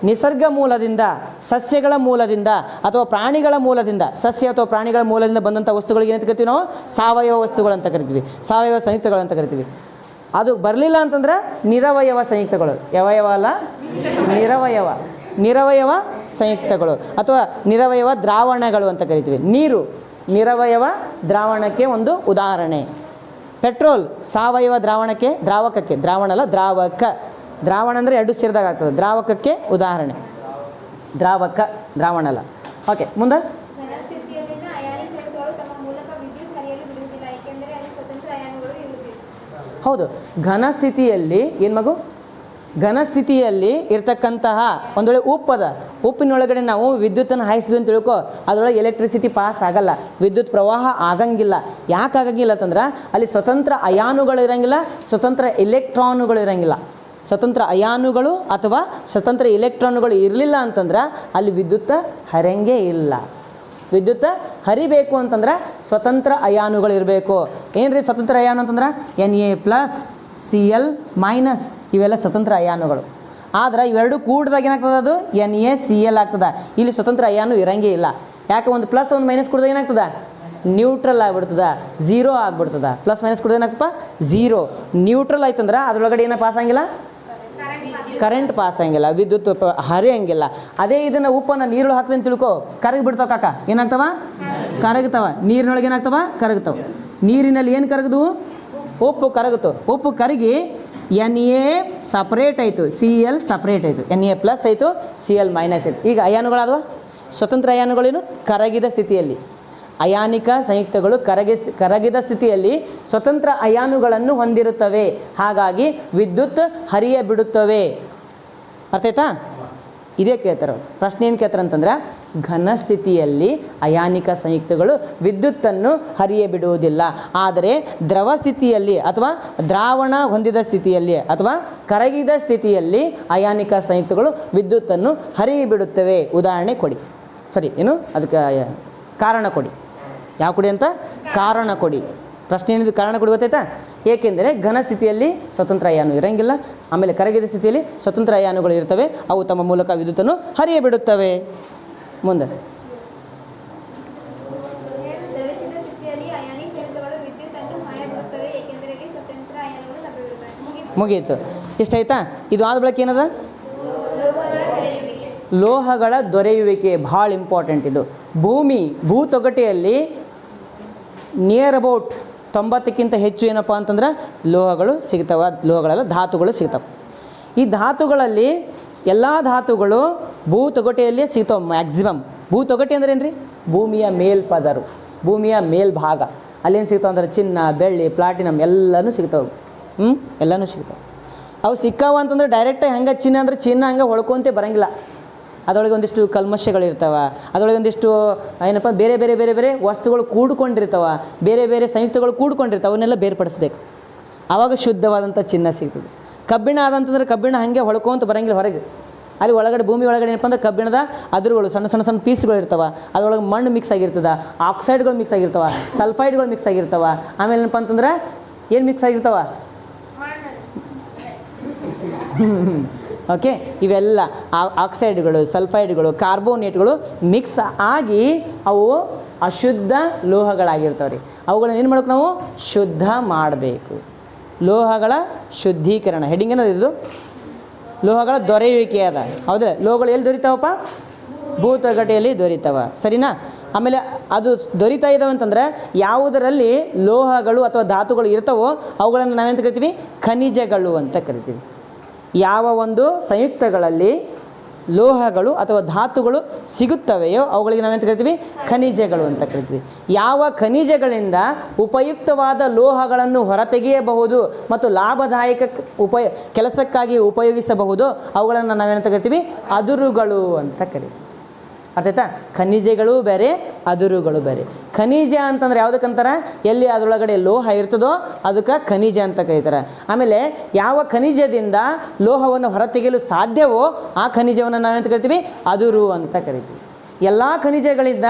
ನಿಸರ್ಗ ಮೂಲದಿಂದ, ಸಸ್ಯಗಳ ಮೂಲದಿಂದ ಅಥವಾ ಪ್ರಾಣಿಗಳ ಮೂಲದಿಂದ, ಸಸ್ಯ ಅಥವಾ ಪ್ರಾಣಿಗಳ ಮೂಲದಿಂದ ಬಂದಂಥ ವಸ್ತುಗಳಿಗೆ ಏನಂತ ಕರಿತೀವಿ ನಾವು? ಸಾವಯವ ವಸ್ತುಗಳಂತ ಕರಿತೀವಿ, ಸಾವಯವ ಸಂಯುಕ್ತಗಳಂತ ಕರಿತೀವಿ. ಅದು ಬರಲಿಲ್ಲ ಅಂತಂದ್ರೆ ನಿರವಯವ ಸಂಯುಕ್ತಗಳು. ಯವಯವ ಅಲ್ಲ, ನಿರವಯವ. ನಿರವಯವ ಸಂಯುಕ್ತಗಳು ಅಥವಾ ನಿರವಯವ ದ್ರಾವಣಗಳು ಅಂತ ಕರಿತೀವಿ. ನೀರು ನಿರವಯವ ದ್ರಾವಣಕ್ಕೆ ಒಂದು ಉದಾಹರಣೆ. ಪೆಟ್ರೋಲ್ ಸಾವಯವ ದ್ರಾವಣಕ್ಕೆ, ದ್ರಾವಕಕ್ಕೆ, ದ್ರಾವಣ ಅಲ್ಲ ದ್ರಾವಕ. ದ್ರಾವಣ ಅಂದರೆ 2 ಸೇರಿದಾಗ ಆಗ್ತದೆ. ದ್ರಾವಕಕ್ಕೆ ಉದಾಹರಣೆ. ದ್ರಾವಕ, ದ್ರಾವಣ ಅಲ್ಲ. ಓಕೆ, ಮುಂದೆ ಹೌದು. ಘನಸ್ಥಿತಿಯಲ್ಲಿ ಏನು ಮಗು? ಘನಸ್ಥಿತಿಯಲ್ಲಿ ಇರ್ತಕ್ಕಂತಹ ಒಂದು ವೇಳೆ ಉಪ್ಪದ, ಉಪ್ಪಿನೊಳಗಡೆ ನಾವು ವಿದ್ಯುತ್ತನ್ನು ಹಾಯಿಸಿದ್ವಿ ಅಂತ ತಿಳ್ಕೊ, ಅದರೊಳಗೆ ಎಲೆಕ್ಟ್ರಿಸಿಟಿ ಪಾಸ್ ಆಗಲ್ಲ, ವಿದ್ಯುತ್ ಪ್ರವಾಹ ಆಗಂಗಿಲ್ಲ. ಯಾಕೆ ಆಗಂಗಿಲ್ಲ ಅಂತಂದ್ರೆ ಅಲ್ಲಿ ಸ್ವತಂತ್ರ ಅಯಾನುಗಳು ಇರೋಂಗಿಲ್ಲ, ಸ್ವತಂತ್ರ ಎಲೆಕ್ಟ್ರಾನುಗಳು ಇರೋಂಗಿಲ್ಲ. ಸ್ವತಂತ್ರ ಅಯಾನುಗಳು ಅಥವಾ ಸ್ವತಂತ್ರ ಎಲೆಕ್ಟ್ರಾನುಗಳು ಇರಲಿಲ್ಲ ಅಂತಂದ್ರೆ ಅಲ್ಲಿ ವಿದ್ಯುತ್ ಹರಂಗೇ ಇಲ್ಲ. ವಿದ್ಯುತ್ ಹರಿಬೇಕು ಅಂತಂದ್ರೆ ಸ್ವತಂತ್ರ ಅಯಾನುಗಳು ಇರಬೇಕು. ಏನ್ರಿ ಸ್ವತಂತ್ರ ಅಯಾನು ಅಂತಂದ್ರೆ? Na+Cl- ಇವೆಲ್ಲ ಸ್ವತಂತ್ರ ಅಯಾನುಗಳು. ಆದ್ರೆ ಇವೆರಡು ಕೂಡಿದಾಗ ಏನಾಗ್ತದೆ? ಅದು NaCl ಆಗ್ತದೆ. ಇಲ್ಲಿ ಸ್ವತಂತ್ರ ಅಯಾನು ಇರಂಗೇ ಇಲ್ಲ. ಯಾಕೆ? ಒಂದು ಪ್ಲಸ್ ಒಂದು ಮೈನಸ್ ಕೂಡಿದಾಗ ಏನಾಗ್ತದೆ? ನ್ಯೂಟ್ರಲ್ ಆಗಿಬಿಡ್ತದೆ, 0 ಆಗಿಬಿಡ್ತದೆ. ಪ್ಲಸ್ ಮೈನಸ್ ಕೂಡಿದಾಗ ಏನಾಗ್ತಪ್ಪ? 0. ನ್ಯೂಟ್ರಲ್ ಆಯ್ತಂದ್ರೆ ಅದ್ರೊಳಗಡೆ ಏನೋ ಪಾಸ್ ಆಗಿಲ್ಲ, ಕರೆಂಟ್ ಪಾಸ್ ಆಗಿಲ್ಲ, ವಿದ್ಯುತ್ ಹರಿಯಂಗಿಲ್ಲ. ಅದೇ ಇದನ್ನು ಉಪ್ಪನ್ನು ನೀರೊಳಗೆ ಹಾಕ್ತದೆ ಅಂತ ತಿಳ್ಕೊ, ಕರಗಿ ಬಿಡ್ತಾವ ಕಾಕ. ಏನಾಗ್ತವ? ಕರಗ್ತಾವ. ನೀರಿನೊಳಗೆ ಏನಾಗ್ತವ? ಕರಗ್ತಾವ. ನೀರಿನಲ್ಲಿ ಏನು ಕರಗದು? ಉಪ್ಪು ಕರಗುತ್ತೋ. ಉಪ್ಪು ಕರಗಿ Na ಸಪ್ರೇಟ್ ಆಯಿತು, Cl ಸಪ್ರೇಟ್ ಆಯಿತು, Na+ ಆಯಿತು, Cl- ಆಯಿತು. ಈಗ ಅಯಾನುಗಳಾದವ ಸ್ವತಂತ್ರ ಅಯಾನುಗಳೇನು? ಕರಗಿದ ಸ್ಥಿತಿಯಲ್ಲಿ. ಅಯಾನಿಕ ಸಂಯುಕ್ತಗಳು ಕರಗಿದ ಸ್ಥಿತಿಯಲ್ಲಿ ಸ್ವತಂತ್ರ ಅಯಾನುಗಳನ್ನು ಹೊಂದಿರುತ್ತವೆ. ಹಾಗಾಗಿ ವಿದ್ಯುತ್ ಹರಿಯ ಬಿಡುತ್ತವೆ. ಅರ್ಥ ಆಯ್ತಾ? ಇದೇ ಕೇಳ್ತಾರೆ ಅವ್ರು. ಪ್ರಶ್ನೆ ಏನು ಕೇಳ್ತಾರೆ ಅಂತಂದ್ರೆ, ಘನ ಸ್ಥಿತಿಯಲ್ಲಿ ಅಯಾನಿಕ ಸಂಯುಕ್ತಗಳು ವಿದ್ಯುತ್ತನ್ನು ಹರಿಯ ಬಿಡುವುದಿಲ್ಲ, ಆದರೆ ದ್ರವ ಸ್ಥಿತಿಯಲ್ಲಿ ಅಥವಾ ದ್ರಾವಣ ಹೊಂದಿದ ಸ್ಥಿತಿಯಲ್ಲಿ ಅಥವಾ ಕರಗಿದ ಸ್ಥಿತಿಯಲ್ಲಿ ಅಯಾನಿಕ ಸಂಯುಕ್ತಗಳು ವಿದ್ಯುತ್ತನ್ನು ಹರಿಯ ಬಿಡುತ್ತವೆ. ಉದಾಹರಣೆ ಕೊಡಿ. ಏನು ಅದಕ್ಕೆ ಕಾರಣ ಕೊಡಿ. ಯಾವ ಕೊಡಿ ಅಂತ? ಕಾರಣ ಕೊಡಿ. ಪ್ರಶ್ನೆ ಏನಿದು? ಕಾರಣ ಕೊಡಿ. ಗೊತ್ತಾಯ್ತಾ? ಏಕೆಂದರೆ ಘನ ಸ್ಥಿತಿಯಲ್ಲಿ ಸ್ವತಂತ್ರ ಅಯಾನು ಇರಂಗಿಲ್ಲ, ಆಮೇಲೆ ಕರಗಿದ ಸ್ಥಿತಿಯಲ್ಲಿ ಸ್ವತಂತ್ರ ಅಯಾನುಗಳು ಇರ್ತವೆ, ಅವು ತಮ್ಮ ಮೂಲಕ ವಿದ್ಯುತ್ತನ್ನು ಹರಿಯ ಬಿಡುತ್ತವೆ. ಮುಂದೆ ದ್ರವಿಸಿದ ಸ್ಥಿತಿಯಲ್ಲಿ ಅಯಾನಿಕ್ ಸಂಯುಕ್ತಗಳು ವಿದ್ಯುತ್ತನ್ನು ಹರಿಯಬಿಡುತ್ತವೆ ಏಕೆಂದರೆ ಇಲ್ಲಿ ಸ್ವತಂತ್ರ ಅಯಾನುಗಳು ಲಭ್ಯವಿರುತ್ತವೆ. ಮುಗಿಯಿತು. ಇಷ್ಟಾಯ್ತಾ? ಇದು ಆದ ಬಳಿಕ ಏನದ? ಲೋಹಗಳ ದೊರೆಯುವಿಕೆ. ಭಾಳ ಇಂಪಾರ್ಟೆಂಟ್ ಇದು. ಭೂತೊಗಟೆಯಲ್ಲಿ ನಿಯರ್ ಅಬೌಟ್ 90ಕ್ಕಿಂತ ಹೆಚ್ಚು ಏನಪ್ಪ ಅಂತಂದ್ರೆ ಲೋಹಗಳು ಸಿಗ್ತವೆ. ಲೋಹಗಳೆಲ್ಲ ಧಾತುಗಳು ಸಿಗ್ತವೆ. ಈ ಧಾತುಗಳಲ್ಲಿ ಎಲ್ಲ ಧಾತುಗಳು ಭೂತೊಗಟೆಯಲ್ಲೇ ಸಿಗ್ತವೆ ಮ್ಯಾಕ್ಸಿಮಮ್. ಭೂತೊಗಟೆ ಅಂದ್ರೆ ಏನು ರೀ? ಭೂಮಿಯ ಮೇಲ್ಪದರು, ಭೂಮಿಯ ಮೇಲ್ಭಾಗ. ಅಲ್ಲೇನು ಸಿಗ್ತಾವೆ ಅಂದ್ರೆ ಚಿನ್ನ, ಬೆಳ್ಳಿ, ಪ್ಲಾಟಿನಮ್ ಎಲ್ಲನೂ ಸಿಗ್ತಾವೆ. ಎಲ್ಲನೂ ಸಿಗ್ತಾವೆ. ಅವು ಸಿಕ್ಕಾವ ಅಂತಂದ್ರೆ ಡೈರೆಕ್ಟಾಗಿ ಹಂಗೆ ಚಿನ್ನ ಅಂದ್ರೆ ಚಿನ್ನ ಹಂಗೆ ಹೊಳ್ಕೊಂತೆ ಬರೋಂಗಿಲ್ಲ. ಅದರೊಳಗೆ ಒಂದಿಷ್ಟು ಕಲ್ಮಶಗಳಿರ್ತಾವೆ, ಅದರೊಳಗೆ ಒಂದಿಷ್ಟು ಏನಪ್ಪ ಬೇರೆ ಬೇರೆ ಬೇರೆ ಬೇರೆ ವಸ್ತುಗಳು ಕೂಡ್ಕೊಂಡಿರ್ತಾವೆ, ಬೇರೆ ಬೇರೆ ಸಂಯುಕ್ತಗಳು ಕೂಡ್ಕೊಂಡಿರ್ತಾವೆ. ಅವನ್ನೆಲ್ಲ ಬೇರ್ಪಡಿಸ್ಬೇಕು, ಆವಾಗ ಶುದ್ಧವಾದಂಥ ಚಿನ್ನ ಸಿಗ್ತದೆ. ಕಬ್ಬಿಣ ಆದಂತಂದ್ರೆ ಕಬ್ಬಿಣ ಹಾಗೆ ಹೊಳ್ಕೊಂತ ಬರೋಂಗಿಲ್ಲ ಹೊರಗೆ. ಅಲ್ಲಿ ಒಳಗಡೆ ಭೂಮಿ ಒಳಗಡೆ ಏನಪ್ಪ ಅಂದ್ರೆ ಕಬ್ಬಿಣದ ಅದುರುಗಳು ಸಣ್ಣ ಸಣ್ಣ ಸಣ್ಣ ಪೀಸ್ಗಳು ಇರ್ತವೆ. ಅದರೊಳಗೆ ಮಣ್ಣು ಮಿಕ್ಸ್ ಆಗಿರ್ತದೆ, ಆಕ್ಸೈಡ್ಗಳು ಮಿಕ್ಸ್ ಆಗಿರ್ತವೆ, ಸಲ್ಫೈಡ್ಗಳು ಮಿಕ್ಸ್ ಆಗಿರ್ತವೆ. ಆಮೇಲೆ ಏನಪ್ಪ ಅಂತಂದ್ರೆ ಏನು ಮಿಕ್ಸ್ ಆಗಿರ್ತವೆ? ಓಕೆ, ಇವೆಲ್ಲ ಆಕ್ಸೈಡ್ಗಳು, ಸಲ್ಫೈಡ್ಗಳು, ಕಾರ್ಬೋನೇಟ್ಗಳು ಮಿಕ್ಸ್ ಆಗಿ ಅವು ಅಶುದ್ಧ ಲೋಹಗಳಾಗಿರ್ತಾವೆ ರೀ. ಅವುಗಳನ್ನ ಏನು ಮಾಡ್ಬೇಕು ನಾವು? ಶುದ್ಧ ಮಾಡಬೇಕು. ಲೋಹಗಳ ಶುದ್ಧೀಕರಣ ಹೆಡಿಂಗ್ ಏನದು? ಇದು ಲೋಹಗಳ ದೊರೆಯುವಿಕೆ ಅದ. ಹೌದಾ? ಲೋಹಗಳು ಎಲ್ಲಿ ದೊರಿತಾವಪ್ಪ? ಭೂತೊಗಟೆಯಲ್ಲಿ ದೊರಿತಾವ. ಸರಿನಾ? ಆಮೇಲೆ ಅದು ದೊರಿತಾ ಇದ್ದಾವೆ ಅಂತಂದ್ರೆ ಯಾವುದರಲ್ಲಿ ಲೋಹಗಳು ಅಥವಾ ಧಾತುಗಳು ಇರ್ತಾವೋ ಅವುಗಳನ್ನು ನಾವೆಂತ ಕರಿತೀವಿ? ಖನಿಜಗಳು ಅಂತ ಕರಿತೀವಿ. ಯಾವ ಒಂದು ಸಂಯುಕ್ತಗಳಲ್ಲಿ ಲೋಹಗಳು ಅಥವಾ ಧಾತುಗಳು ಸಿಗುತ್ತವೆಯೋ ಅವುಗಳಿಗೆ ನಾವೆಂತ ಕರಿತೀವಿ? ಖನಿಜಗಳು ಅಂತ ಕರಿತೀವಿ. ಯಾವ ಖನಿಜಗಳಿಂದ ಉಪಯುಕ್ತವಾದ ಲೋಹಗಳನ್ನು ಹೊರತೆಗೆಯಬಹುದು ಮತ್ತು ಲಾಭದಾಯಕ ಕೆಲಸಕ್ಕಾಗಿ ಉಪಯೋಗಿಸಬಹುದು ಅವುಗಳನ್ನು ನಾವೇನಂತ ಕರಿತೀವಿ? ಅದುರುಗಳು ಅಂತ ಕರಿತೀವಿ. ಅರ್ಥ ಆಯ್ತಾ? ಖನಿಜಗಳು ಬೇರೆ, ಅದುರುಗಳು ಬೇರೆ. ಖನಿಜ ಅಂತಂದ್ರೆ ಯಾವುದಕ್ಕಂತಾರೆ? ಎಲ್ಲಿ ಅದರೊಳಗಡೆ ಲೋಹ ಇರ್ತದೋ ಅದಕ್ಕೆ ಖನಿಜ ಅಂತ ಕರೀತಾರೆ. ಆಮೇಲೆ ಯಾವ ಖನಿಜದಿಂದ ಲೋಹವನ್ನು ಹೊರತೆಗೆಯಲು ಸಾಧ್ಯವೋ ಆ ಖನಿಜವನ್ನು ನಾವೆಂತ ಕರಿತೀವಿ? ಅದುರು ಅಂತ ಕರಿತೀವಿ. ಎಲ್ಲ ಖನಿಜಗಳಿಂದ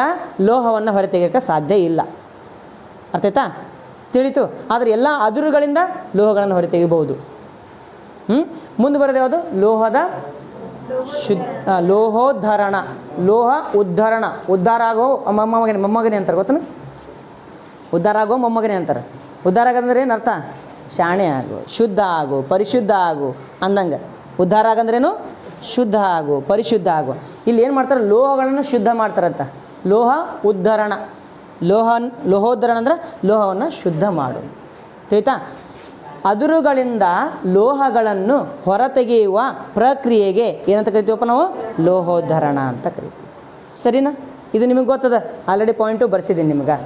ಲೋಹವನ್ನು ಹೊರತೆಗೆಯೋಕ್ಕೆ ಸಾಧ್ಯ ಇಲ್ಲ. ಅರ್ಥ ಆಯ್ತಾ? ತಿಳಿತು? ಆದರೆ ಎಲ್ಲ ಅದುರುಗಳಿಂದ ಲೋಹಗಳನ್ನು ಹೊರತೆಗೆಯಬಹುದು. ಮುಂದೆ ಬರೋದು ಯಾವುದು? ಲೋಹದ ಲೋಹೋದ್ಧರಣ. ಲೋಹ ಉದ್ಧರಣ. ಉದ್ಧಾರ ಆಗೋ ಮೊಮ್ಮಗನೇ ಅಂತಾರೆ. ಗೊತ್ತನ? ಉದ್ಧಾರ ಆಗೋ ಮೊಮ್ಮಗನೇ ಅಂತಾರೆ. ಉದ್ಧಾರ ಆಗಂದ್ರೆ ಏನು ಅರ್ಥ? ಶಾಣೆ ಆಗು, ಶುದ್ಧ ಆಗು, ಪರಿಶುದ್ಧ ಆಗು ಅಂದಂಗೆ. ಉದ್ಧಾರ ಆಗಂದ್ರೇನು? ಶುದ್ಧ ಆಗು, ಪರಿಶುದ್ಧ ಆಗು. ಇಲ್ಲಿ ಏನು ಮಾಡ್ತಾರೆ? ಲೋಹಗಳನ್ನು ಶುದ್ಧ ಮಾಡ್ತಾರಂತ. ಲೋಹ ಉದ್ಧರಣ. ಲೋಹೋದ್ಧರಣ ಅಂದ್ರೆ ಲೋಹವನ್ನು ಶುದ್ಧ ಮಾಡು. ತಿಳಿತಾ? ಅದುರುಗಳಿಂದ ಲೋಹಗಳನ್ನು ಹೊರತೆಗೆಯುವ ಪ್ರಕ್ರಿಯೆಗೆ ಏನಂತ ಕರಿತೀವಪ್ಪ ನಾವು? ಲೋಹೋದ್ಧರಣ ಅಂತ ಕರಿತೀವಿ. ಸರಿನಾ? ಇದು ನಿಮಗೆ ಗೊತ್ತದ, ಆಲ್ರೆಡಿ ಪಾಯಿಂಟು ಬರ್ಸಿದ್ದೀನಿ ನಿಮ್ಗೆ.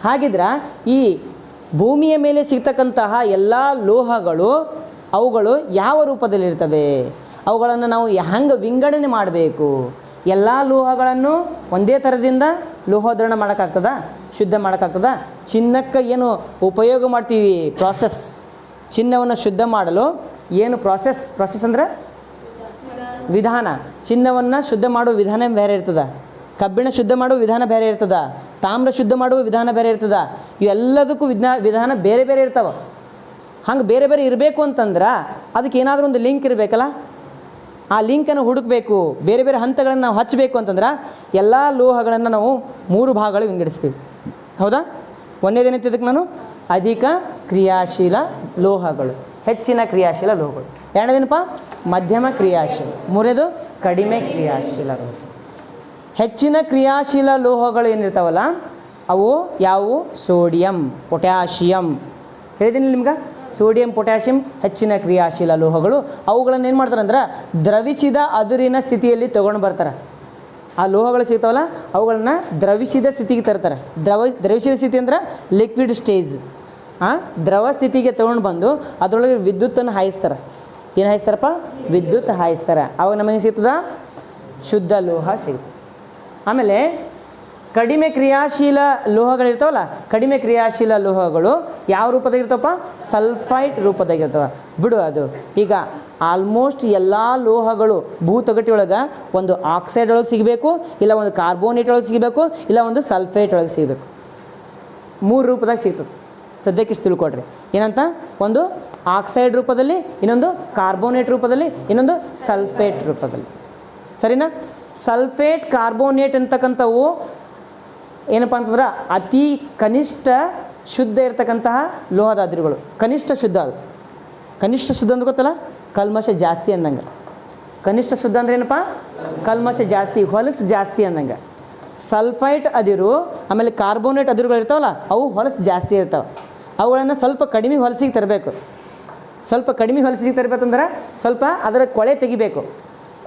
ಹಾಗಿದ್ರೆ ಈ ಭೂಮಿಯ ಮೇಲೆ ಸಿಗ್ತಕ್ಕಂತಹ ಎಲ್ಲ ಲೋಹಗಳು ಅವುಗಳು ಯಾವ ರೂಪದಲ್ಲಿರ್ತವೆ? ಅವುಗಳನ್ನು ನಾವು ಹೆಂಗೆ ವಿಂಗಡಣೆ ಮಾಡಬೇಕು? ಎಲ್ಲ ಲೋಹಗಳನ್ನು ಒಂದೇ ಥರದಿಂದ ಲೋಹೋದ್ಧರಣ ಮಾಡೋಕ್ಕಾಗ್ತದ? ಶುದ್ಧ ಮಾಡೋಕ್ಕಾಗ್ತದ? ಚಿನ್ನಕ್ಕೆ ಏನು ಉಪಯೋಗ ಮಾಡ್ತೀವಿ? ಪ್ರಾಸೆಸ್. ಚಿನ್ನವನ್ನು ಶುದ್ಧ ಮಾಡಲು ಏನು ಪ್ರಾಸೆಸ್ ಅಂದರೆ ವಿಧಾನ. ಚಿನ್ನವನ್ನು ಶುದ್ಧ ಮಾಡುವ ವಿಧಾನ ಬೇರೆ ಇರ್ತದೆ, ಕಬ್ಬಿಣ ಶುದ್ಧ ಮಾಡುವ ವಿಧಾನ ಬೇರೆ ಇರ್ತದೆ, ತಾಮ್ರ ಶುದ್ಧ ಮಾಡುವ ವಿಧಾನ ಬೇರೆ ಇರ್ತದೆ. ಇವೆಲ್ಲದಕ್ಕೂ ವಿಧಾನ ಬೇರೆ ಬೇರೆ ಇರ್ತಾವೆ. ಹಂಗೆ ಬೇರೆ ಬೇರೆ ಇರಬೇಕು ಅಂತಂದ್ರೆ ಅದಕ್ಕೆ ಏನಾದರೂ ಒಂದು ಲಿಂಕ್ ಇರಬೇಕಲ್ಲ. ಆ ಲಿಂಕನ್ನು ಹುಡುಕಬೇಕು. ಬೇರೆ ಬೇರೆ ಹಂತಗಳನ್ನು ನಾವು ಹಚ್ಚಬೇಕು ಅಂತಂದ್ರೆ ಎಲ್ಲ ಲೋಹಗಳನ್ನು ನಾವು 3 ಭಾಗಗಳು ವಿಂಗಡಿಸ್ತೀವಿ. ಹೌದಾ? ಒಂದೇದೇನೈತೆ ಇದಕ್ಕೆ ನಾನು? ಅಧಿಕ ಕ್ರಿಯಾಶೀಲ ಲೋಹಗಳು, ಹೆಚ್ಚಿನ ಕ್ರಿಯಾಶೀಲ ಲೋಹಗಳು. ಎರಡನೇದೇನಪ್ಪ? ಮಧ್ಯಮ ಕ್ರಿಯಾಶೀಲ. ಮೂರನೇದು ಕಡಿಮೆ ಕ್ರಿಯಾಶೀಲ ಲೋಹ. ಹೆಚ್ಚಿನ ಕ್ರಿಯಾಶೀಲ ಲೋಹಗಳು ಏನಿರ್ತಾವಲ್ಲ ಅವು ಯಾವುವು? Sodium, potassium. ಹೇಳಿದ್ದೀನಿ ನಿಮ್ಗೆ? ಸೋಡಿಯಂ, ಪೊಟ್ಯಾಷಿಯಂ ಹೆಚ್ಚಿನ ಕ್ರಿಯಾಶೀಲ ಲೋಹಗಳು. ಅವುಗಳನ್ನು ಏನು ಮಾಡ್ತಾರೆ ಅಂದ್ರೆ ದ್ರವಿಸಿದ ಅದುರಿನ ಸ್ಥಿತಿಯಲ್ಲಿ ತೊಗೊಂಡು ಬರ್ತಾರೆ. ಆ ಲೋಹಗಳು ಸಿಗ್ತಾವಲ್ಲ ಅವುಗಳನ್ನ ದ್ರವಿಸಿದ ಸ್ಥಿತಿಗೆ ತರ್ತಾರೆ. ದ್ರವಿಸಿದ ಸ್ಥಿತಿ ಅಂದ್ರೆ ಲಿಕ್ವಿಡ್ ಸ್ಟೇಜ್. ದ್ರವ ಸ್ಥಿತಿಗೆ ತೊಗೊಂಡು ಬಂದು ಅದರೊಳಗೆ ವಿದ್ಯುತ್ತನ್ನು ಹಾಯಿಸ್ತಾರೆ. ಏನು ಹಾಯಿಸ್ತಾರಪ್ಪ? ವಿದ್ಯುತ್ ಹಾಯಿಸ್ತಾರೆ. ಅವಾಗ ನಮಗೆ ಸಿಗ್ತದ ಶುದ್ಧ ಲೋಹ ಸಿಗುತ್ತೆ. ಆಮೇಲೆ ಕಡಿಮೆ ಕ್ರಿಯಾಶೀಲ ಲೋಹಗಳಿರ್ತಾವಲ್ಲ, ಕಡಿಮೆ ಕ್ರಿಯಾಶೀಲ ಲೋಹಗಳು ಯಾವ ರೂಪದಾಗಿರ್ತಾವಪ್ಪ? ಸಲ್ಫೈಡ್ ರೂಪದಾಗಿರ್ತಾವೆ. ಬಿಡು ಅದು. ಈಗ ಆಲ್ಮೋಸ್ಟ್ ಎಲ್ಲ ಲೋಹಗಳು ಭೂತಗಟಿ ಒಳಗೆ ಒಂದು ಆಕ್ಸೈಡ್ ಒಳಗೆ ಸಿಗಬೇಕು, ಇಲ್ಲ ಒಂದು ಕಾರ್ಬೋನೇಟ್ ಒಳಗೆ ಸಿಗಬೇಕು, ಇಲ್ಲ ಒಂದು ಸಲ್ಫೇಟ್ ಒಳಗೆ ಸಿಗಬೇಕು. 3 ರೂಪದಾಗ ಸಿಗ್ತದೆ. ಸದ್ಯಕ್ಕೆ ಇಷ್ಟು ತಿಳ್ಕೊಡ್ರಿ. ಏನಂತ? ಒಂದು ಆಕ್ಸೈಡ್ ರೂಪದಲ್ಲಿ, ಇನ್ನೊಂದು ಕಾರ್ಬೋನೇಟ್ ರೂಪದಲ್ಲಿ, ಇನ್ನೊಂದು ಸಲ್ಫೇಟ್ ರೂಪದಲ್ಲಿ. ಸರಿನಾ? ಸಲ್ಫೇಟ್, ಕಾರ್ಬೋನೇಟ್ ಅಂತಕ್ಕಂಥವು ಏನಪ್ಪ ಅಂತಂದ್ರೆ ಅತಿ ಕನಿಷ್ಠ ಶುದ್ಧ ಇರತಕ್ಕಂತಹ ಲೋಹದ ಅದಿರುಗಳು. ಕನಿಷ್ಠ ಶುದ್ಧ ಅದು. ಕನಿಷ್ಠ ಶುದ್ಧ ಅಂದ್ರೆ ಗೊತ್ತಲ್ಲ, ಕಲ್ಮಶ ಜಾಸ್ತಿ ಅಂದಂಗೆ. ಕನಿಷ್ಠ ಶುದ್ಧ ಅಂದ್ರೆ ಏನಪ್ಪ? ಕಲ್ಮಶ ಜಾಸ್ತಿ, ಹೊಲಸು ಜಾಸ್ತಿ ಅಂದಂಗೆ. ಸಲ್ಫೈಟ್ ಅದಿರು ಆಮೇಲೆ ಕಾರ್ಬೋನೇಟ್ ಅದಿರುಗಳು ಇರ್ತಾವಲ್ಲ, ಅವು ಹೊಲಸು ಜಾಸ್ತಿ ಇರ್ತಾವೆ. ಅವುಗಳನ್ನು ಸ್ವಲ್ಪ ಕಡಿಮೆ ಹೊಲಸಿಗೆ ತರಬೇಕು. ಸ್ವಲ್ಪ ಕಡಿಮೆ ಹೊಲಸಿಗೆ ತರಬೇಕಂದ್ರೆ ಸ್ವಲ್ಪ ಅದರ ಕೊಳೆ ತೆಗಿಬೇಕು.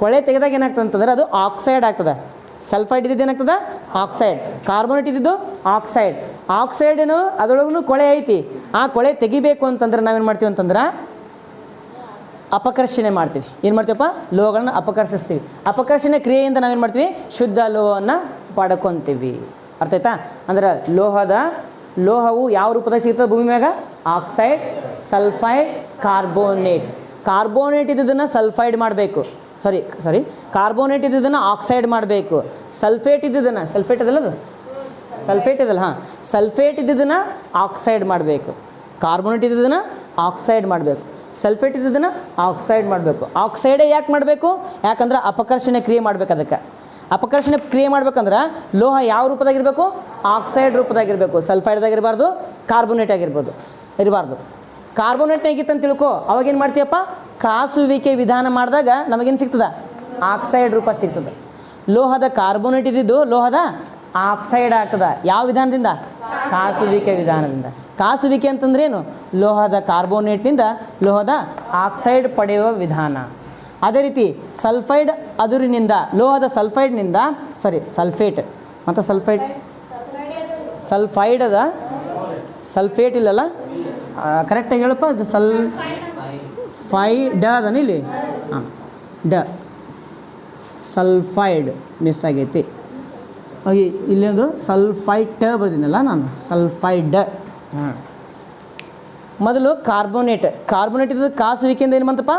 ಕೊಳೆ ತೆಗೆದಾಗ ಏನಾಗ್ತದೆ ಅಂತಂದ್ರೆ ಅದು ಆಕ್ಸೈಡ್ ಆಗ್ತದೆ. ಸಲ್ಫೈಡ್ ಇದ್ದಿದ್ದು ಏನಾಗ್ತದೆ? ಆಕ್ಸೈಡ್. ಕಾರ್ಬೋನೇಟ್ ಇದ್ದಿದ್ದು ಆಕ್ಸೈಡ್. ಆಕ್ಸೈಡೇನು ಅದರೊಳಗೂ ಕೊಳೆ ಐತಿ. ಆ ಕೊಳೆ ತೆಗಿಬೇಕು ಅಂತಂದ್ರೆ ನಾವೇನು ಮಾಡ್ತೀವಿ ಅಂತಂದ್ರೆ ಅಪಕರ್ಷಣೆ ಮಾಡ್ತೀವಿ. ಏನು ಮಾಡ್ತೀವಪ್ಪ? ಲೋಹಗಳನ್ನ ಅಪಕರ್ಷಿಸ್ತೀವಿ. ಅಪಕರ್ಷಣೆ ಕ್ರಿಯೆಯಿಂದ ನಾವೇನು ಮಾಡ್ತೀವಿ? ಶುದ್ಧ ಲೋಹವನ್ನು ಪಡ್ಕೊತೀವಿ. ಅರ್ಥ ಆಯ್ತಾ? ಅಂದ್ರೆ ಲೋಹವು ಯಾವ ರೂಪದಾಗ ಸಿಗ್ತದೆ ಭೂಮಿ ಮ್ಯಾಗ? Oxide, sulphide, carbonate. ಕಾರ್ಬೋನೇಟ್ ಇದ್ದಿದ್ದನ್ನು ಸಲ್ಫೈಡ್ ಮಾಡಬೇಕು. ಸಾರಿ ಕಾರ್ಬೋನೇಟ್ ಇದ್ದಿದ್ದನ್ನು ಆಕ್ಸೈಡ್ ಮಾಡಬೇಕು. ಸಲ್ಫೇಟ್ ಇದ್ದಿದ್ದನ್ನು, ಸಲ್ಫೇಟ್ ಅದಲ್ಲ ಅದು? ಸಲ್ಫೇಟ್ ಇದಲ್ಲ, ಹಾಂ, ಸಲ್ಫೇಟ್ ಇದ್ದಿದ್ದನ್ನು ಆಕ್ಸೈಡ್ ಮಾಡಬೇಕು. ಕಾರ್ಬೋನೇಟ್ ಇದ್ದಿದ್ದನ್ನು ಆಕ್ಸೈಡ್ ಮಾಡಬೇಕು. ಸಲ್ಫೇಟ್ ಇದ್ದಿದ್ದನ್ನು ಆಕ್ಸೈಡ್ ಮಾಡಬೇಕು. ಆಕ್ಸೈಡೇ ಯಾಕೆ ಮಾಡಬೇಕು? ಯಾಕಂದ್ರೆ ಅಪಕರ್ಷಣೆ ಕ್ರಿಯೆ ಮಾಡ್ಬೇಕು. ಅದಕ್ಕೆ ಅಪಕರ್ಷಣೆ ಕ್ರಿಯೆ ಮಾಡ್ಬೇಕಂದ್ರೆ ಲೋಹ ಯಾವ ರೂಪದಾಗಿರಬೇಕು? ಆಕ್ಸೈಡ್ ರೂಪದಾಗಿರಬೇಕು. ಸಲ್ಫೈಡ್ದಾಗಿರಬಾರ್ದು, ಕಾರ್ಬೋನೇಟ್ ಇರಬಾರ್ದು. ಕಾರ್ಬೋನೇಟ್ನಾಗಿತ್ತಂತ ತಿಳ್ಕೊ, ಅವಾಗೇನು ಮಾಡ್ತೀವಪ್ಪ? ಕಾಸುವಿಕೆ ವಿಧಾನ ಮಾಡಿದಾಗ ನಮಗೇನು ಸಿಗ್ತದೆ? ಆಕ್ಸೈಡ್ ರೂಪ ಸಿಗ್ತದೆ. ಲೋಹದ ಕಾರ್ಬೋನೇಟ್ ಇದ್ದಿದ್ದು ಲೋಹದ ಆಕ್ಸೈಡ್ ಆಗ್ತದೆ. ಯಾವ ವಿಧಾನದಿಂದ? ಕಾಸುವಿಕೆ ವಿಧಾನದಿಂದ. ಕಾಸುವಿಕೆ ಅಂತಂದ್ರೆ ಏನು? ಲೋಹದ ಕಾರ್ಬೋನೇಟ್ನಿಂದ ಲೋಹದ ಆಕ್ಸೈಡ್ ಪಡೆಯುವ ವಿಧಾನ. ಅದೇ ರೀತಿ ಸಲ್ಫೈಡ್ ಅದುರಿನಿಂದ, ಲೋಹದ ಸಲ್ಫೈಡ್ನಿಂದ, ಸಲ್ಫೇಟ್ ಮತ್ತು ಸಲ್ಫೈಡ್ ಅದ, ಸಲ್ಫೇಟ್ ಇಲ್ಲಲ್ಲ, ಕರೆಕ್ಟಾಗಿ ಹೇಳಪ್ಪ. ಅದು ಸಲ್ಫೈಡ್ ಅದನ್ನ ಇಲ್ಲಿ, ಹಾಂ, ಸಲ್ಫೈಡ್ ಮಿಸ್ ಆಗೈತಿ. ಇಲ್ಲೊಂದು ಸಲ್ಫೈಟ್ ಬರ್ದಿನಲ್ಲ ನಾನು, ಸಲ್ಫೈಡ್. ಹಾಂ, ಮೊದಲು ಕಾರ್ಬೋನೇಟ್ ಇದ್ದು ಕಾಸುವಿಕೆಯಿಂದ ಏನು ಬಂತಪ್ಪ?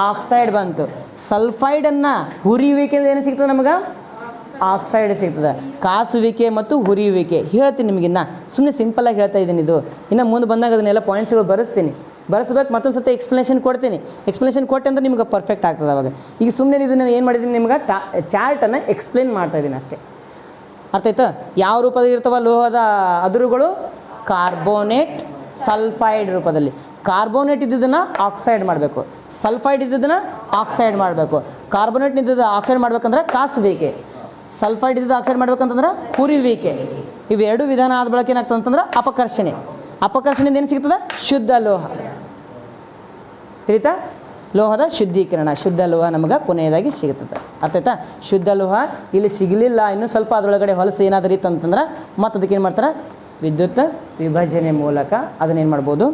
ಆಕ್ಸೈಡ್ ಬಂತು. ಸಲ್ಫೈಡನ್ನು ಹುರಿಯುವಿಕೆಯಿಂದ ಏನು ಸಿಗ್ತದೆ ನಮಗೆ? ಆಕ್ಸೈಡ್ ಸಿಗ್ತದೆ. ಕಾಸುವಿಕೆ ಮತ್ತು ಹುರಿಯುವಿಕೆ ಹೇಳ್ತೀನಿ ನಿಮಗಿನ್ನ, ಸುಮ್ಮನೆ ಸಿಂಪಲಾಗಿ ಹೇಳ್ತಾ ಇದ್ದೀನಿ. ಇದು ಇನ್ನು ಮುಂದೆ ಬಂದಾಗ ಅದನ್ನೆಲ್ಲ ಪಾಯಿಂಟ್ಸ್ಗಳು ಬರೆಸ್ಬೇಕು. ಮತ್ತೊಂದು ಸತಿ ಎಕ್ಸ್ಪ್ಲನೇಷನ್ ಕೊಡ್ತೀನಿ. ಎಕ್ಸ್ಪ್ಲನೇಷನ್ ಕೊಟ್ಟೆ ಅಂದ್ರೆ ನಿಮ್ಗೆ ಪರ್ಫೆಕ್ಟ್ ಆಗ್ತದೆ ಅವಾಗ. ಈಗ ಸುಮ್ಮನೆ ಇದನ್ನು ಏನು ಮಾಡಿದ್ದೀನಿ, ನಿಮ್ಗೆ ಚಾರ್ಟನ್ನು ಎಕ್ಸ್ಪ್ಲೇನ್ ಮಾಡ್ತಾಯಿದ್ದೀನಿ ಅಷ್ಟೇ. ಅರ್ಥ ಆಯ್ತಾ? ಯಾವ ರೂಪದಲ್ಲಿ ಇರ್ತವೆ ಲೋಹದ ಅದುರುಗಳು? ಕಾರ್ಬೋನೇಟ್, ಸಲ್ಫೈಡ್ ರೂಪದಲ್ಲಿ. ಕಾರ್ಬೋನೇಟ್ ಇದ್ದಿದ್ದನ್ನು ಆಕ್ಸೈಡ್ ಮಾಡಬೇಕು, ಸಲ್ಫೈಡ್ ಇದ್ದಿದ್ದನ್ನು ಆಕ್ಸೈಡ್ ಮಾಡಬೇಕು. ಕಾರ್ಬೋನೇಟ್ ಇದ್ದಿದ್ದು ಆಕ್ಸೈಡ್ ಮಾಡ್ಬೇಕಂದ್ರೆ ಕಾಸುವಿಕೆ, ಸಲ್ಫೈಡ್ ಇದ್ದಿದ್ದು ಆಕ್ಸೈಡ್ ಮಾಡ್ಬೇಕಂತಂದ್ರೆ ಹುರಿಯುವಿಕೆ. ಇವೆರಡು ವಿಧಾನ ಆದ ಬಳಕೆ ಏನಾಗ್ತದೆ ಅಂತಂದ್ರೆ ಅಪಕರ್ಷಣೆ. ಅಪಕರ್ಷಣೆಯಿಂದ ಏನು ಸಿಗ್ತದೆ? ಶುದ್ಧ ಲೋಹ. ತಿಳಿತಾ? ಲೋಹದ ಶುದ್ಧೀಕರಣ. ಶುದ್ಧ ಲೋಹ ನಮಗೆ ಕೊನೆಯದಾಗಿ ಸಿಗುತ್ತದೆ. ಅರ್ಥ ಆಯ್ತಾ? ಶುದ್ಧ ಲೋಹ ಇಲ್ಲಿ ಸಿಗಲಿಲ್ಲ, ಇನ್ನೂ ಸ್ವಲ್ಪ ಅದರೊಳಗಡೆ ಹೊಲಸು ಏನಾದರೂ ಇತ್ತು ಅಂತಂದ್ರೆ ಮತ್ತು ಅದಕ್ಕೆ ಏನು ಮಾಡ್ತಾರೆ? ವಿದ್ಯುತ್ ವಿಭಜನೆ ಮೂಲಕ ಅದನ್ನೇನು ಮಾಡ್ಬೋದು?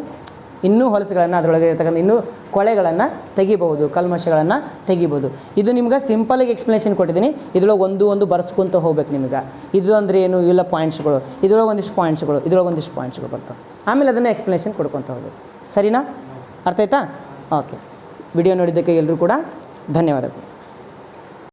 ಇನ್ನೂ ಹೊಲಸುಗಳನ್ನು, ಅದರೊಳಗೆ ಇರ್ತಕ್ಕಂಥ ಇನ್ನೂ ಕೊಳೆಗಳನ್ನು ತೆಗಿಬಹುದು, ಕಲ್ಮಶಗಳನ್ನು ತೆಗಿಬೋದು. ಇದು ನಿಮ್ಗೆ ಸಿಂಪಲಾಗಿ ಎಕ್ಸ್ಪ್ಲನೇಷನ್ ಕೊಟ್ಟಿದ್ದೀನಿ. ಇದ್ರೊಳಗೆ ಒಂದು ಬರ್ಸ್ಕೊತ ಹೋಗ್ಬೇಕು ನಿಮ್ಗೆ. ಇದು ಅಂದರೆ ಏನು? ಇವೆಲ್ಲ ಪಾಯಿಂಟ್ಸ್ಗಳು, ಇದ್ರೊಳಗೆ ಒಂದಿಷ್ಟು ಪಾಯಿಂಟ್ಸ್ಗಳು ಬರ್ತವೆ. ಆಮೇಲೆ ಅದನ್ನು ಎಕ್ಸ್ಪ್ಲನೇಷನ್ ಕೊಡ್ಕೊತ ಹೋಗ್ಬೇಕು. ಸರಿನಾ? ಅರ್ಥ ಆಯ್ತಾ? ಓಕೆ. ವಿಡಿಯೋ ನೋಡಿದ್ದಕ್ಕೆ ಎಲ್ಲರೂ ಕೂಡ ಧನ್ಯವಾದಗಳು.